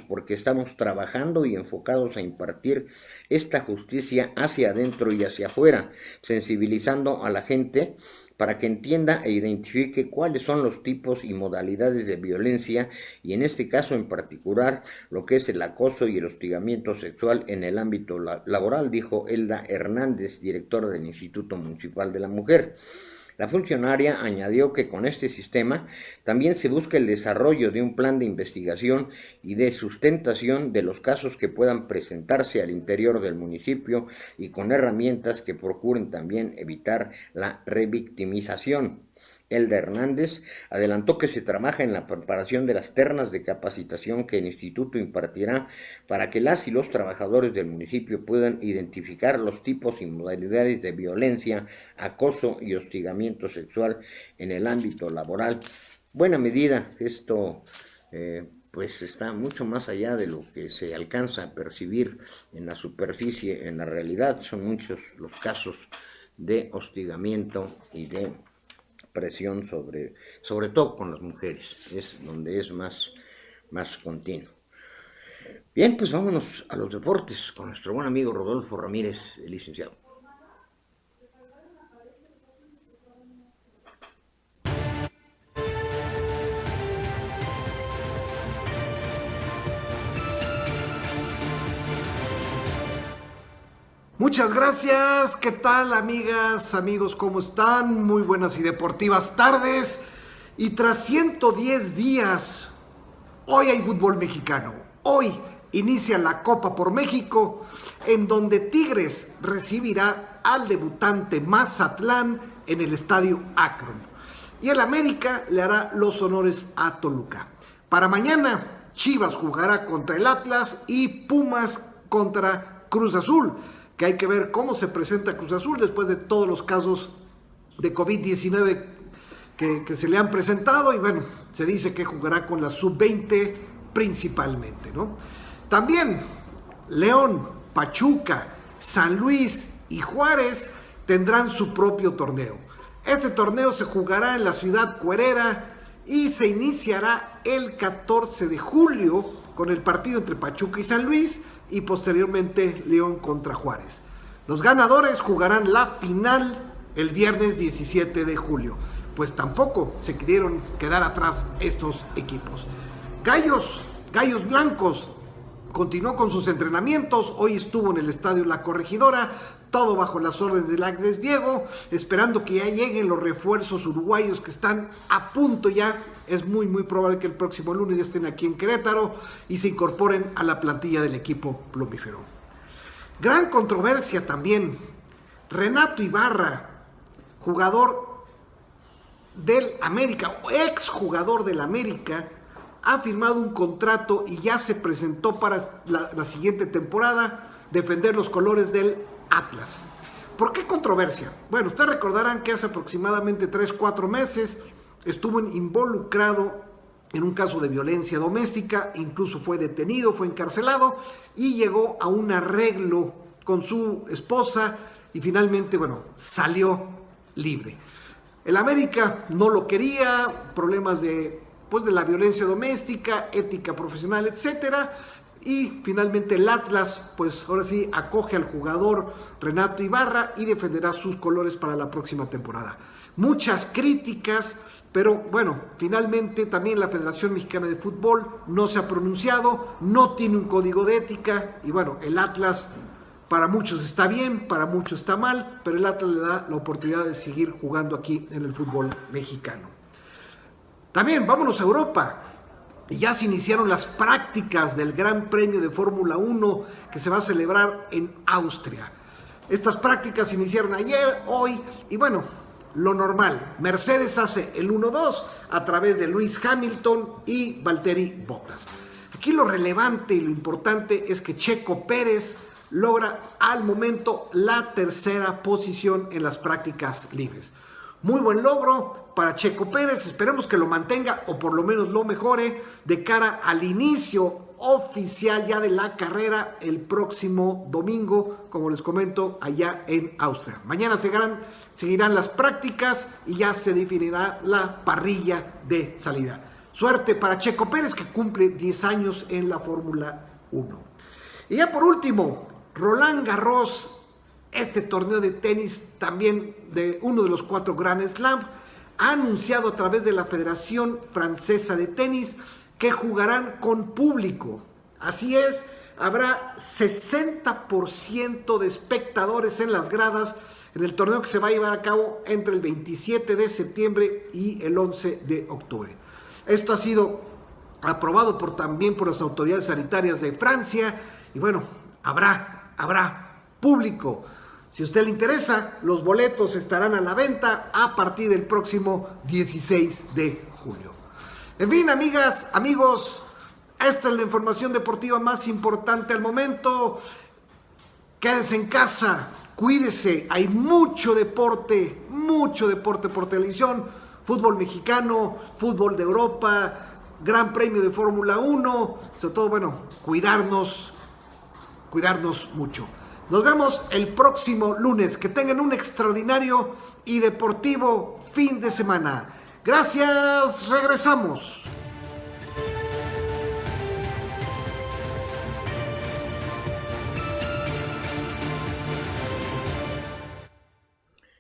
porque estamos trabajando y enfocados a impartir esta justicia hacia adentro y hacia afuera, sensibilizando a la gente para que entienda e identifique cuáles son los tipos y modalidades de violencia y en este caso en particular lo que es el acoso y el hostigamiento sexual en el ámbito laboral, dijo Elda Hernández, directora del Instituto Municipal de la Mujer. La funcionaria añadió que con este sistema también se busca el desarrollo de un plan de investigación y de sustentación de los casos que puedan presentarse al interior del municipio y con herramientas que procuren también evitar la revictimización. Elda Hernández adelantó que se trabaja en la preparación de las ternas de capacitación que el instituto impartirá para que las y los trabajadores del municipio puedan identificar los tipos y modalidades de violencia, acoso y hostigamiento sexual en el ámbito laboral. Buena medida, esto pues está mucho más allá de lo que se alcanza a percibir en la superficie, en la realidad. Son muchos los casos de hostigamiento y de presión sobre todo con las mujeres, es donde es más continuo. Bien, pues vámonos a los deportes con nuestro buen amigo Rodolfo Ramírez, el licenciado. Muchas gracias, ¿qué tal amigas, amigos? ¿Cómo están? Muy buenas y deportivas tardes. Y tras 110 días, hoy hay fútbol mexicano. Hoy inicia la Copa por México, en donde Tigres recibirá al debutante Mazatlán en el Estadio Akron. Y el América le hará los honores a Toluca. Para mañana, Chivas jugará contra el Atlas y Pumas contra Cruz Azul, que hay que ver cómo se presenta Cruz Azul después de todos los casos de COVID-19 que se le han presentado, y bueno, se dice que jugará con la sub-20 principalmente, ¿no? También León, Pachuca, San Luis y Juárez tendrán su propio torneo. Este torneo se jugará en la ciudad cuerera y se iniciará el 14 de julio con el partido entre Pachuca y San Luis, y posteriormente León contra Juárez. Los ganadores jugarán la final el viernes 17 de julio. Pues tampoco se quisieron quedar atrás estos equipos. Gallos Blancos continuó con sus entrenamientos. Hoy estuvo en el estadio La Corregidora, todo bajo las órdenes del Agnes Diego, esperando que ya lleguen los refuerzos uruguayos que están a punto ya. Es muy probable que el próximo lunes ya estén aquí en Querétaro y se incorporen a la plantilla del equipo plumífero. Gran controversia también. Renato Ibarra, jugador del América, o ex jugador del América, ha firmado un contrato y ya se presentó para la siguiente temporada defender los colores del Atlas. ¿Por qué controversia? Bueno, ustedes recordarán que hace aproximadamente 3-4 meses estuvo involucrado en un caso de violencia doméstica, incluso fue detenido, fue encarcelado y llegó a un arreglo con su esposa y finalmente, bueno, salió libre. El América no lo quería, problemas de la violencia doméstica, ética profesional, etcétera. Y finalmente el Atlas, pues ahora sí, acoge al jugador Renato Ibarra y defenderá sus colores para la próxima temporada. Muchas críticas, pero bueno, finalmente también la Federación Mexicana de Fútbol no se ha pronunciado, no tiene un código de ética, y bueno, el Atlas para muchos está bien, para muchos está mal, pero el Atlas le da la oportunidad de seguir jugando aquí en el fútbol mexicano. También vámonos a Europa. Ya se iniciaron las prácticas del Gran Premio de Fórmula 1 que se va a celebrar en Austria. Estas prácticas se iniciaron ayer, hoy, y bueno, lo normal. Mercedes hace el 1-2 a través de Lewis Hamilton y Valtteri Bottas. Aquí lo relevante y lo importante es que Checo Pérez logra al momento la tercera posición en las prácticas libres. Muy buen logro para Checo Pérez, esperemos que lo mantenga o por lo menos lo mejore de cara al inicio oficial ya de la carrera el próximo domingo, como les comento, allá en Austria. Mañana seguirán las prácticas y ya se definirá la parrilla de salida. Suerte para Checo Pérez, que cumple 10 años en la Fórmula 1. Y ya por último, Roland Garros, este torneo de tenis también de uno de los 4 Grand Slam, ha anunciado a través de la Federación Francesa de Tenis que jugarán con público. Así es, habrá 60% de espectadores en las gradas en el torneo que se va a llevar a cabo entre el 27 de septiembre y el 11 de octubre. Esto ha sido aprobado también por las autoridades sanitarias de Francia y bueno, habrá público. Si a usted le interesa, los boletos estarán a la venta a partir del próximo 16 de julio. En fin, amigas, amigos, esta es la información deportiva más importante al momento. Quédese en casa, cuídese, hay mucho deporte por televisión, fútbol mexicano, fútbol de Europa, Gran Premio de Fórmula 1, sobre todo, bueno, cuidarnos mucho. Nos vemos el próximo lunes. Que tengan un extraordinario y deportivo fin de semana. Gracias, regresamos.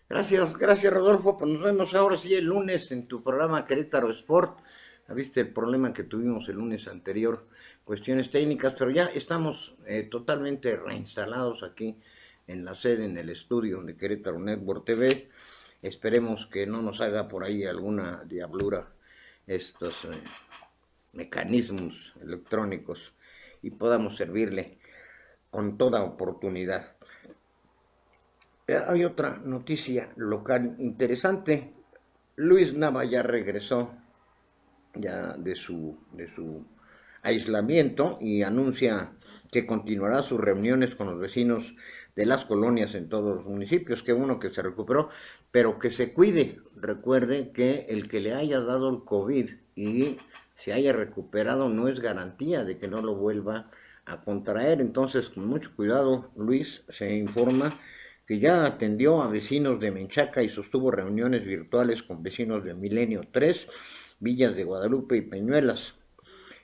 Gracias Rodolfo, pues nos vemos ahora sí el lunes en tu programa Querétaro Sport. ¿Viste el problema que tuvimos el lunes anterior? Cuestiones técnicas, pero ya estamos totalmente reinstalados aquí en la sede, en el estudio de Querétaro Network TV. Esperemos que no nos haga por ahí alguna diablura estos mecanismos electrónicos y podamos servirle con toda oportunidad. Hay otra noticia local interesante. Luis Nava ya regresó ya de su aislamiento y anuncia que continuará sus reuniones con los vecinos de las colonias en todos los municipios. Qué bueno que se recuperó, pero que se cuide. Recuerde que el que le haya dado el COVID y se haya recuperado no es garantía de que no lo vuelva a contraer. Entonces, con mucho cuidado, Luis se informa que ya atendió a vecinos de Menchaca y sostuvo reuniones virtuales con vecinos de Milenio 3, Villas de Guadalupe y Peñuelas.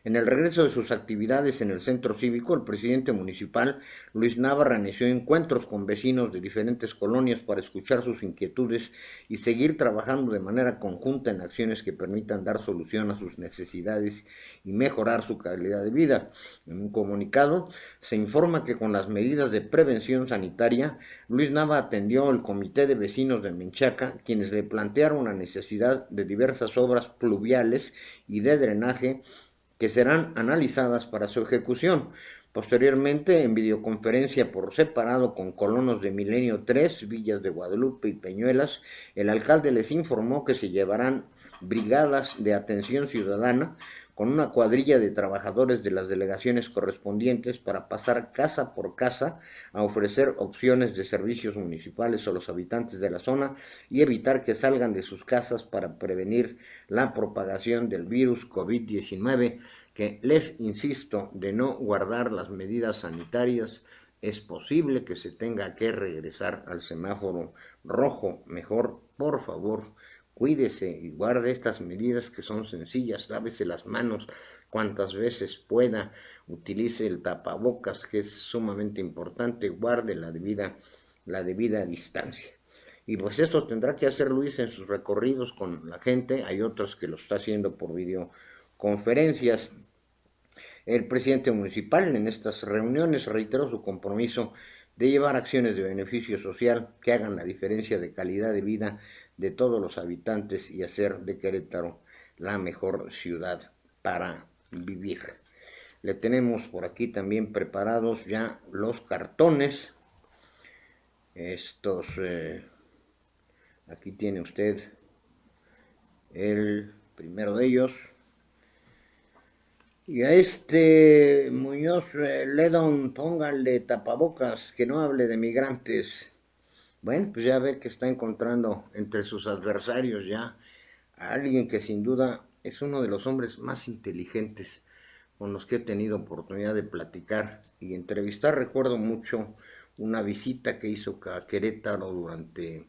En el regreso de sus actividades en el centro cívico, el presidente municipal, Luis Nava, inició encuentros con vecinos de diferentes colonias para escuchar sus inquietudes y seguir trabajando de manera conjunta en acciones que permitan dar solución a sus necesidades y mejorar su calidad de vida. En un comunicado, se informa que con las medidas de prevención sanitaria, Luis Nava atendió el comité de vecinos de Menchaca, quienes le plantearon la necesidad de diversas obras pluviales y de drenaje que serán analizadas para su ejecución. Posteriormente, en videoconferencia por separado con colonos de Milenio 3, Villas de Guadalupe y Peñuelas, el alcalde les informó que se llevarán brigadas de atención ciudadana con una cuadrilla de trabajadores de las delegaciones correspondientes para pasar casa por casa a ofrecer opciones de servicios municipales a los habitantes de la zona y evitar que salgan de sus casas para prevenir la propagación del virus COVID-19, que les insisto, de no guardar las medidas sanitarias, es posible que se tenga que regresar al semáforo rojo. Mejor, por favor, cuídese y guarde estas medidas que son sencillas. Lávese las manos cuantas veces pueda, utilice el tapabocas, que es sumamente importante, guarde la debida distancia. Y pues esto tendrá que hacer Luis en sus recorridos con la gente. Hay otros que lo está haciendo por videoconferencias. El presidente municipal en estas reuniones reiteró su compromiso de llevar acciones de beneficio social que hagan la diferencia de calidad de vida de todos los habitantes y hacer de Querétaro la mejor ciudad para vivir. Le tenemos por aquí también preparados ya los cartones. Aquí tiene usted el primero de ellos. Y a Muñoz Ledón, pónganle tapabocas, que no hable de migrantes. Bueno, pues ya ve que está encontrando entre sus adversarios ya a alguien que sin duda es uno de los hombres más inteligentes con los que he tenido oportunidad de platicar y entrevistar. Recuerdo mucho una visita que hizo a Querétaro durante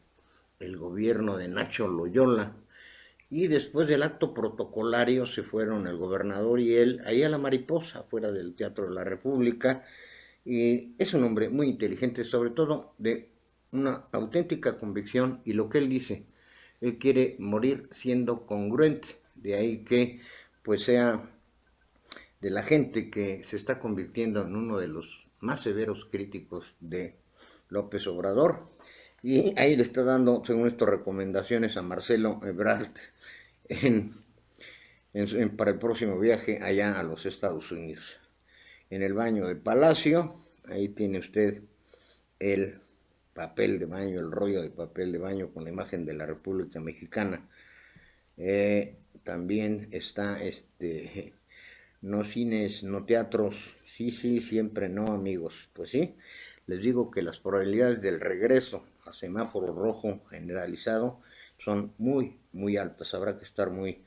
el gobierno de Nacho Loyola, y después del acto protocolario se fueron el gobernador y él ahí a la Mariposa, fuera del Teatro de la República, y es un hombre muy inteligente, sobre todo de una auténtica convicción, y lo que él dice, él quiere morir siendo congruente, de ahí que pues sea de la gente que se está convirtiendo en uno de los más severos críticos de López Obrador. Y ahí le está dando, según esto, recomendaciones a Marcelo Ebrard para el próximo viaje allá a los Estados Unidos. En el baño de Palacio, ahí tiene usted el papel de baño, el rollo de papel de baño con la imagen de la República Mexicana. También está no cines, no teatros, sí, siempre no, amigos. Pues sí, les digo que las probabilidades del regreso a semáforo rojo generalizado son muy, muy altas. Habrá que estar muy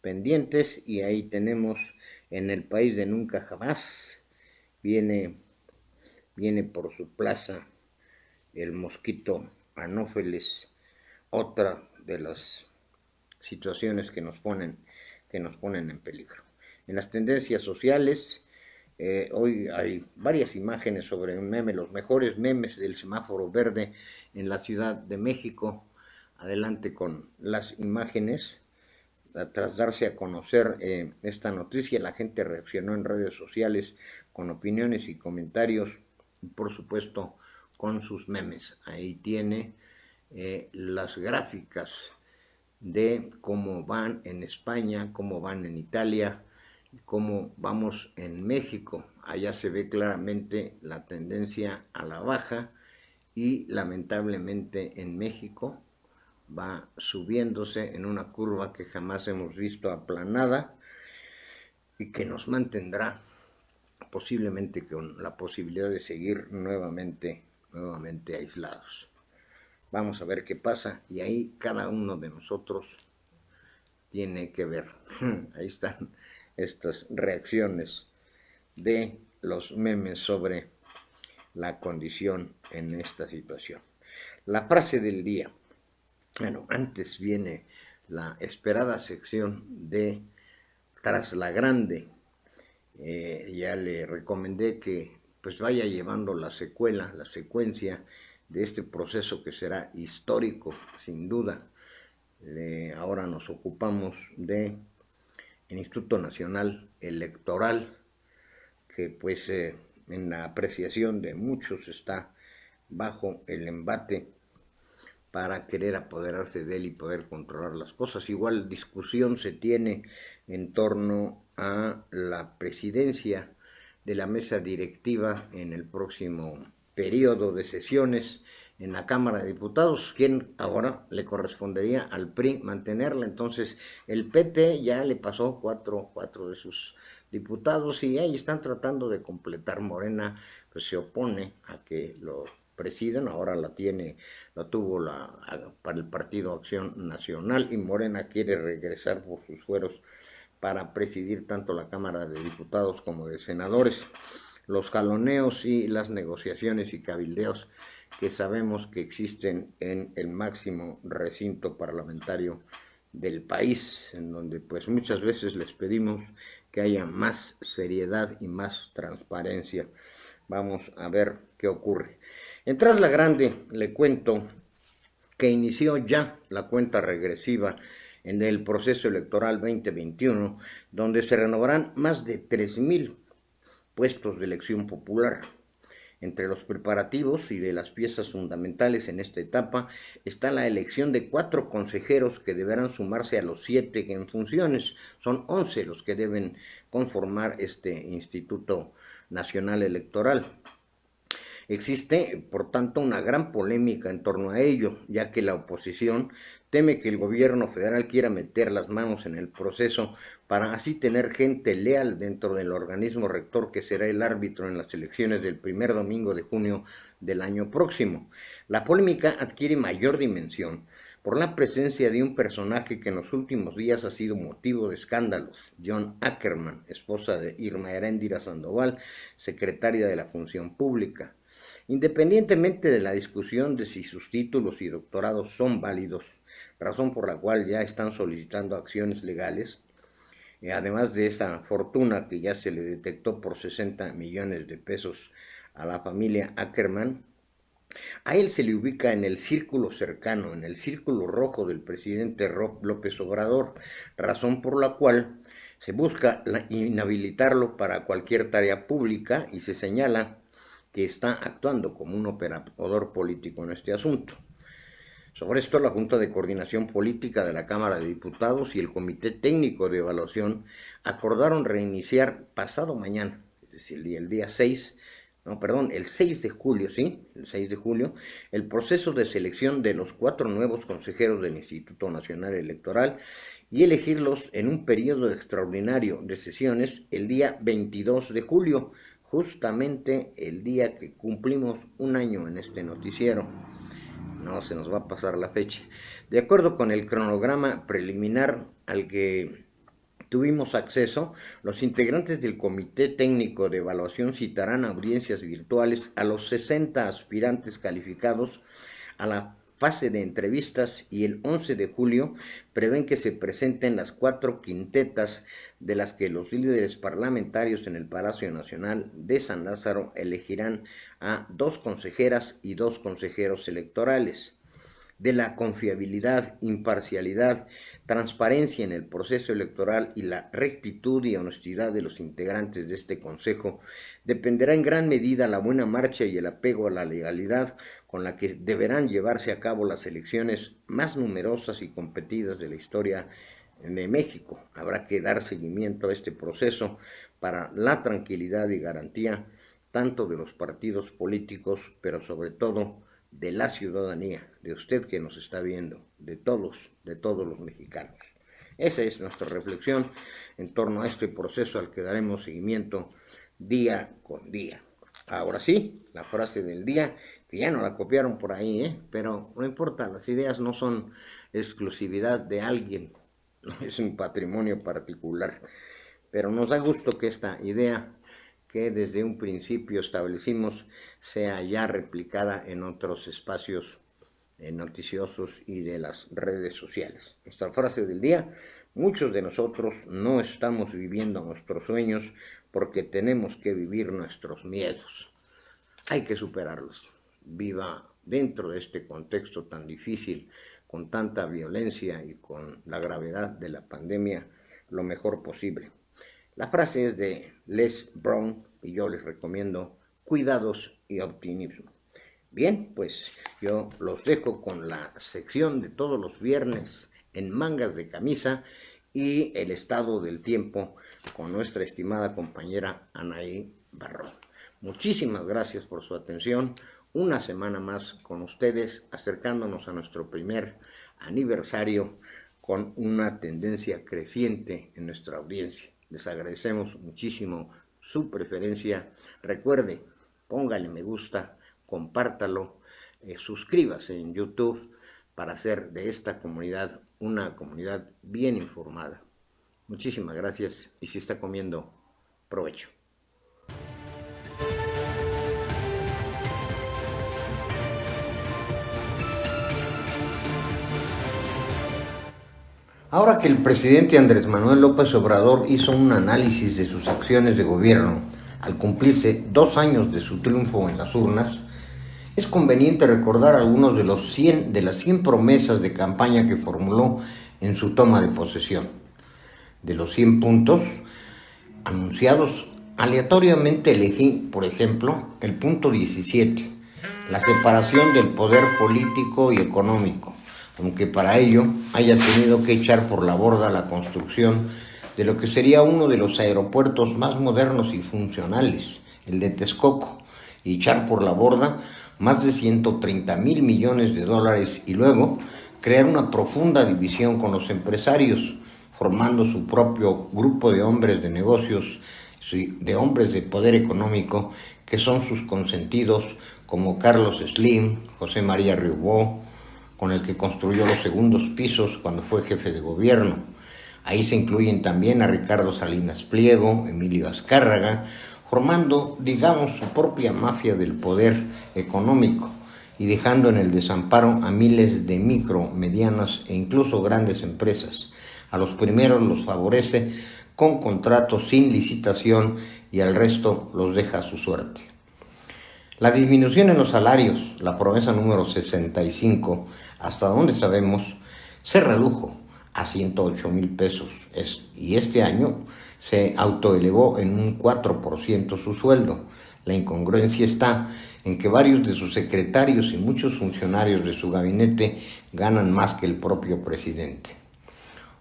pendientes y ahí tenemos en el país de nunca jamás, viene por su plaza el mosquito Anófeles, otra de las situaciones que nos ponen en peligro. En las tendencias sociales, hoy hay varias imágenes sobre un meme, los mejores memes del semáforo verde en la Ciudad de México. Adelante con las imágenes. Tras darse a conocer esta noticia, la gente reaccionó en redes sociales con opiniones y comentarios, y por supuesto con sus memes. Ahí tiene las gráficas de cómo van en España, cómo van en Italia, cómo vamos en México. Allá se ve claramente la tendencia a la baja y lamentablemente en México va subiéndose en una curva que jamás hemos visto aplanada y que nos mantendrá posiblemente con la posibilidad de seguir nuevamente aislados. Vamos a ver qué pasa y ahí cada uno de nosotros tiene que ver. Ahí están estas reacciones de los memes sobre la condición en esta situación. La frase del día. Bueno, antes viene la esperada sección de Tras la Grande. Ya le recomendé que pues vaya llevando la secuencia de este proceso que será histórico, sin duda. Ahora nos ocupamos del Instituto Nacional Electoral, que pues en la apreciación de muchos está bajo el embate para querer apoderarse de él y poder controlar las cosas. Igual discusión se tiene en torno a la presidencia de la mesa directiva en el próximo periodo de sesiones en la Cámara de Diputados, quien ahora le correspondería al PRI mantenerla. Entonces el PT ya le pasó cuatro de sus diputados y ahí están tratando de completar. Morena pues se opone a que lo presidan, ahora la tuvo para el Partido Acción Nacional, y Morena quiere regresar por sus fueros para presidir tanto la Cámara de Diputados como de Senadores. Los jaloneos y las negociaciones y cabildeos que sabemos que existen en el máximo recinto parlamentario del país, en donde pues muchas veces les pedimos que haya más seriedad y más transparencia. Vamos a ver qué ocurre. En Tras la Grande le cuento que inició ya la cuenta regresiva en el proceso electoral 2021, donde se renovarán más de 3,000 puestos de elección popular. Entre los preparativos y de las piezas fundamentales en esta etapa está la elección de 4 consejeros que deberán sumarse a los 7 en funciones. Son 11 los que deben conformar este Instituto Nacional Electoral. Existe, por tanto, una gran polémica en torno a ello, ya que la oposición teme que el gobierno federal quiera meter las manos en el proceso para así tener gente leal dentro del organismo rector que será el árbitro en las elecciones del primer domingo de junio del año próximo. La polémica adquiere mayor dimensión por la presencia de un personaje que en los últimos días ha sido motivo de escándalos, John Ackerman, esposa de Irma Heréndira Sandoval, secretaria de la Función Pública. Independientemente de la discusión de si sus títulos y doctorados son válidos, razón por la cual ya están solicitando acciones legales, además de esa fortuna que ya se le detectó por 60 millones de pesos a la familia Ackerman, a él se le ubica en el círculo cercano, en el círculo rojo del presidente López Obrador, razón por la cual se busca inhabilitarlo para cualquier tarea pública y se señala que está actuando como un operador político en este asunto. Sobre esto, la Junta de Coordinación Política de la Cámara de Diputados y el Comité Técnico de Evaluación acordaron reiniciar pasado mañana, es decir, el 6 de julio, ¿sí? El 6 de julio, el proceso de selección de los 4 nuevos consejeros del Instituto Nacional Electoral y elegirlos en un periodo extraordinario de sesiones el día 22 de julio, justamente el día que cumplimos un año en este noticiero. No se nos va a pasar la fecha. De acuerdo con el cronograma preliminar al que tuvimos acceso, los integrantes del Comité Técnico de Evaluación citarán audiencias virtuales a los 60 aspirantes calificados a la fase de entrevistas y el 11 de julio prevén que se presenten las 4 quintetas de las que los líderes parlamentarios en el Palacio Nacional de San Lázaro elegirán a 2 consejeras y 2 consejeros electorales. De la confiabilidad, imparcialidad, transparencia en el proceso electoral y la rectitud y honestidad de los integrantes de este Consejo dependerá en gran medida la buena marcha y el apego a la legalidad con la que deberán llevarse a cabo las elecciones más numerosas y competidas de la historia de México. Habrá que dar seguimiento a este proceso para la tranquilidad y garantía tanto de los partidos políticos, pero sobre todo de la ciudadanía, de usted que nos está viendo, de todos los mexicanos. Esa es nuestra reflexión en torno a este proceso al que daremos seguimiento día con día. Ahora sí, la frase del día, que ya no la copiaron por ahí, pero no importa, las ideas no son exclusividad de alguien, no es un patrimonio particular, pero nos da gusto que esta idea que desde un principio establecimos sea ya replicada en otros espacios noticiosos y de las redes sociales. Nuestra frase del día: muchos de nosotros no estamos viviendo nuestros sueños porque tenemos que vivir nuestros miedos. Hay que superarlos. Viva dentro de este contexto tan difícil, con tanta violencia y con la gravedad de la pandemia, lo mejor posible. La frase es de Les Brown y yo les recomiendo cuidados y optimismo. Bien, pues yo los dejo con la sección de todos los viernes en mangas de camisa y el estado del tiempo con nuestra estimada compañera Anaí Barrón. Muchísimas gracias por su atención. Una semana más con ustedes, acercándonos a nuestro primer aniversario con una tendencia creciente en nuestra audiencia. Les agradecemos muchísimo su preferencia. Recuerde, póngale me gusta, compártalo, suscríbase en YouTube para hacer de esta comunidad una comunidad bien informada. Muchísimas gracias y si está comiendo, provecho. Ahora que el presidente Andrés Manuel López Obrador hizo un análisis de sus acciones de gobierno al cumplirse 2 años de su triunfo en las urnas, es conveniente recordar algunos de las 100 promesas de campaña que formuló en su toma de posesión. De los 100 puntos anunciados, aleatoriamente elegí, por ejemplo, el punto 17, la separación del poder político y económico, aunque para ello haya tenido que echar por la borda la construcción de lo que sería uno de los aeropuertos más modernos y funcionales, el de Texcoco, y echar por la borda más de 130,000 millones de dólares y luego crear una profunda división con los empresarios, formando su propio grupo de hombres de negocios, de hombres de poder económico, que son sus consentidos, como Carlos Slim, José María Riobó, con el que construyó los segundos pisos cuando fue jefe de gobierno. Ahí se incluyen también a Ricardo Salinas Pliego, Emilio Azcárraga, formando, digamos, su propia mafia del poder económico y dejando en el desamparo a miles de micro, medianas e incluso grandes empresas. A los primeros los favorece con contratos sin licitación y al resto los deja a su suerte. La disminución en los salarios, la promesa número 65, hasta donde sabemos, se redujo a 108,000 pesos y este año se autoelevó en un 4% su sueldo. La incongruencia está en que varios de sus secretarios y muchos funcionarios de su gabinete ganan más que el propio presidente.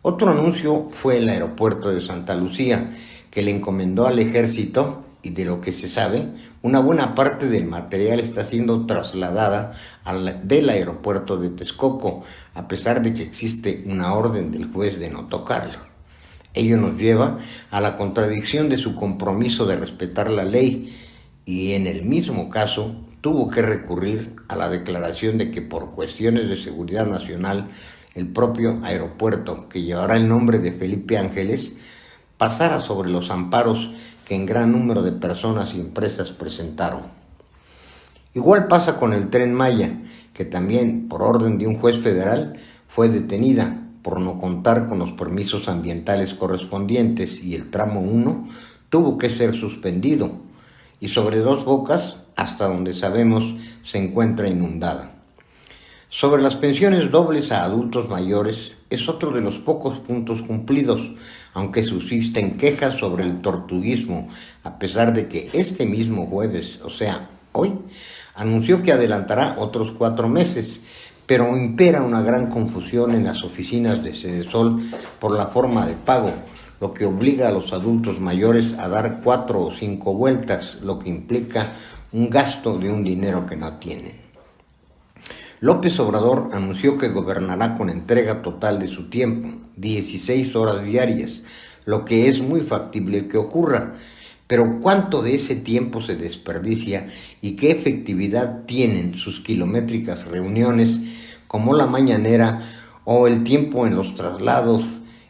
Otro anuncio fue el aeropuerto de Santa Lucía, que le encomendó al ejército, y de lo que se sabe, una buena parte del material está siendo trasladada del aeropuerto de Texcoco, a pesar de que existe una orden del juez de no tocarlo. Ello nos lleva a la contradicción de su compromiso de respetar la ley, y en el mismo caso tuvo que recurrir a la declaración de que por cuestiones de seguridad nacional el propio aeropuerto, que llevará el nombre de Felipe Ángeles, pasara sobre los amparos que en gran número de personas y empresas presentaron. Igual pasa con el Tren Maya, que también por orden de un juez federal fue detenida por no contar con los permisos ambientales correspondientes, y el tramo 1 tuvo que ser suspendido, y sobre Dos Bocas, hasta donde sabemos, se encuentra inundada. Sobre las pensiones dobles a adultos mayores es otro de los pocos puntos cumplidos, aunque subsisten quejas sobre el tortuguismo, a pesar de que este mismo jueves, o sea, hoy, anunció que adelantará otros 4 meses, pero impera una gran confusión en las oficinas de Sedesol por la forma de pago, lo que obliga a los adultos mayores a dar 4 o 5 vueltas, lo que implica un gasto de un dinero que no tienen. López Obrador anunció que gobernará con entrega total de su tiempo, 16 horas diarias, lo que es muy factible que ocurra. Pero ¿cuánto de ese tiempo se desperdicia y qué efectividad tienen sus kilométricas reuniones como la mañanera o el tiempo en los traslados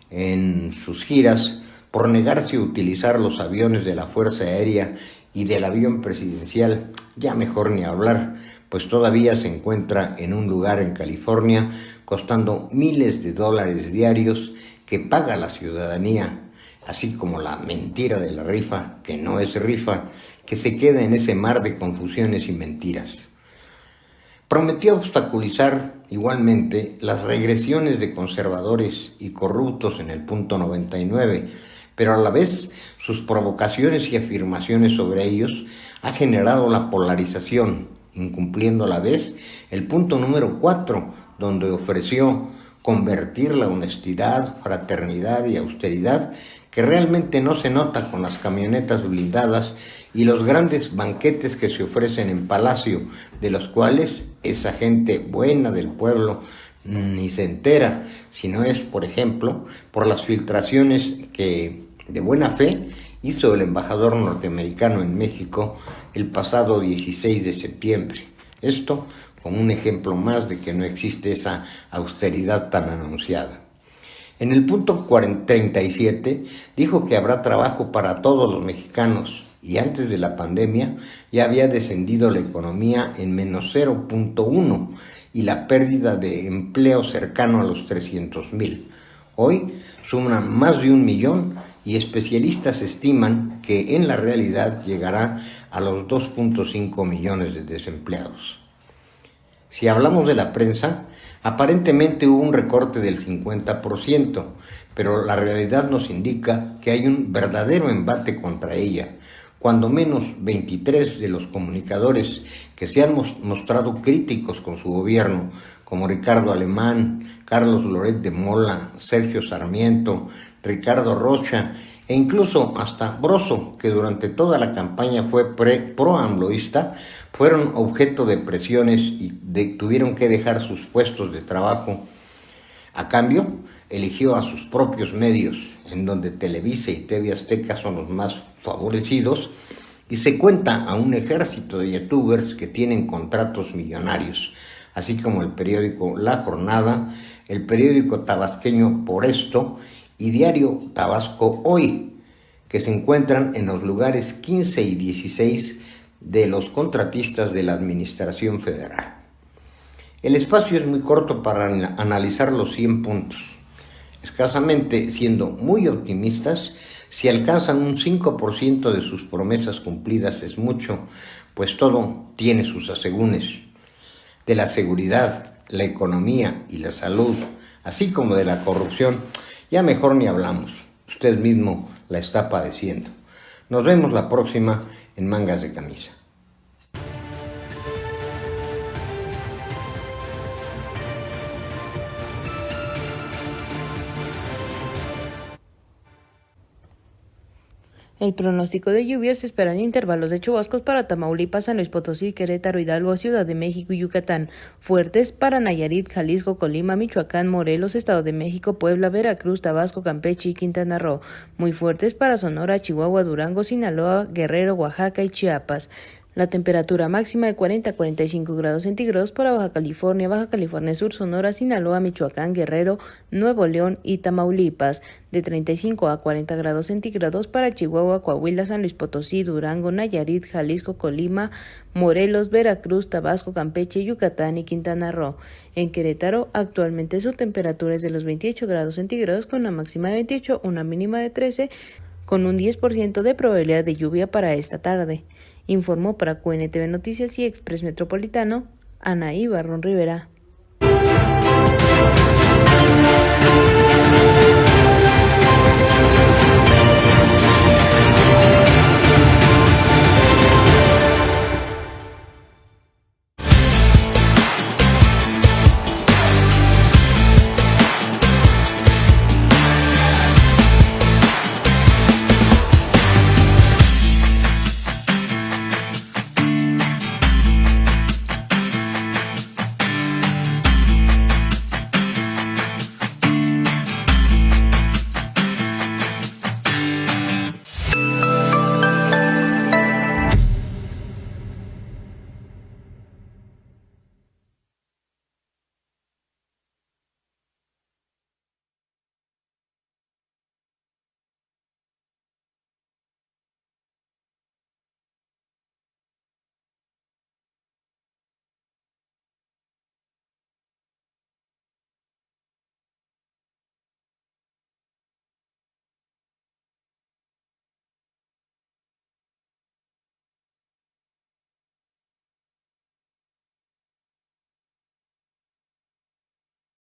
en sus giras por negarse a utilizar los aviones de la Fuerza Aérea y del avión presidencial? Ya mejor ni hablar, pues todavía se encuentra en un lugar en California costando miles de dólares diarios que paga la ciudadanía, así como la mentira de la rifa, que no es rifa, que se queda en ese mar de confusiones y mentiras. Prometió obstaculizar igualmente las regresiones de conservadores y corruptos en el punto 99, pero a la vez sus provocaciones y afirmaciones sobre ellos ha generado la polarización, incumpliendo a la vez el punto número 4, donde ofreció convertir la honestidad, fraternidad y austeridad, que realmente no se nota con las camionetas blindadas y los grandes banquetes que se ofrecen en Palacio, de los cuales esa gente buena del pueblo ni se entera, sino es, por ejemplo, por las filtraciones que de buena fe hizo el embajador norteamericano en México el pasado 16 de septiembre. Esto como un ejemplo más de que no existe esa austeridad tan anunciada. En el punto 37 dijo que habrá trabajo para todos los mexicanos, y antes de la pandemia ya había descendido la economía en menos 0.1 y la pérdida de empleo cercano a los 300,000. Hoy suman más de 1 millón y especialistas estiman que en la realidad llegará a los 2.5 millones de desempleados. Si hablamos de la prensa, aparentemente hubo un recorte del 50%, pero la realidad nos indica que hay un verdadero embate contra ella. Cuando menos 23 de los comunicadores que se han mostrado críticos con su gobierno, como Ricardo Alemán, Carlos Loret de Mola, Sergio Sarmiento, Ricardo Rocha e incluso hasta Broso, que durante toda la campaña fue pro-AMLOísta, fueron objeto de presiones y tuvieron que dejar sus puestos de trabajo. A cambio, eligió a sus propios medios, en donde Televisa y TV Azteca son los más favorecidos, y se cuenta a un ejército de youtubers que tienen contratos millonarios, así como el periódico La Jornada, el periódico tabasqueño Por Esto y Diario Tabasco Hoy, que se encuentran en los lugares 15 y 16 de los contratistas de la Administración Federal. El espacio es muy corto para analizar los 100 puntos. Escasamente, siendo muy optimistas, si alcanzan un 5% de sus promesas cumplidas es mucho, pues todo tiene sus asegúnes. De la seguridad, la economía y la salud, así como de la corrupción, ya mejor ni hablamos. Usted mismo la está padeciendo. Nos vemos la próxima en Mangas de Camisa. El pronóstico de lluvias se esperan intervalos de chubascos para Tamaulipas, San Luis Potosí, Querétaro, Hidalgo, Ciudad de México y Yucatán, fuertes para Nayarit, Jalisco, Colima, Michoacán, Morelos, Estado de México, Puebla, Veracruz, Tabasco, Campeche y Quintana Roo, muy fuertes para Sonora, Chihuahua, Durango, Sinaloa, Guerrero, Oaxaca y Chiapas. La temperatura máxima de 40 a 45 grados centígrados para Baja California Sur, Sonora, Sinaloa, Michoacán, Guerrero, Nuevo León y Tamaulipas. De 35 a 40 grados centígrados para Chihuahua, Coahuila, San Luis Potosí, Durango, Nayarit, Jalisco, Colima, Morelos, Veracruz, Tabasco, Campeche, Yucatán y Quintana Roo. En Querétaro, actualmente su temperatura es de los 28 grados centígrados con una máxima de 28, una mínima de 13, con un 10% de probabilidad de lluvia para esta tarde. Informó para QNTV Noticias y Express Metropolitano, Anaí Barrón Rivera.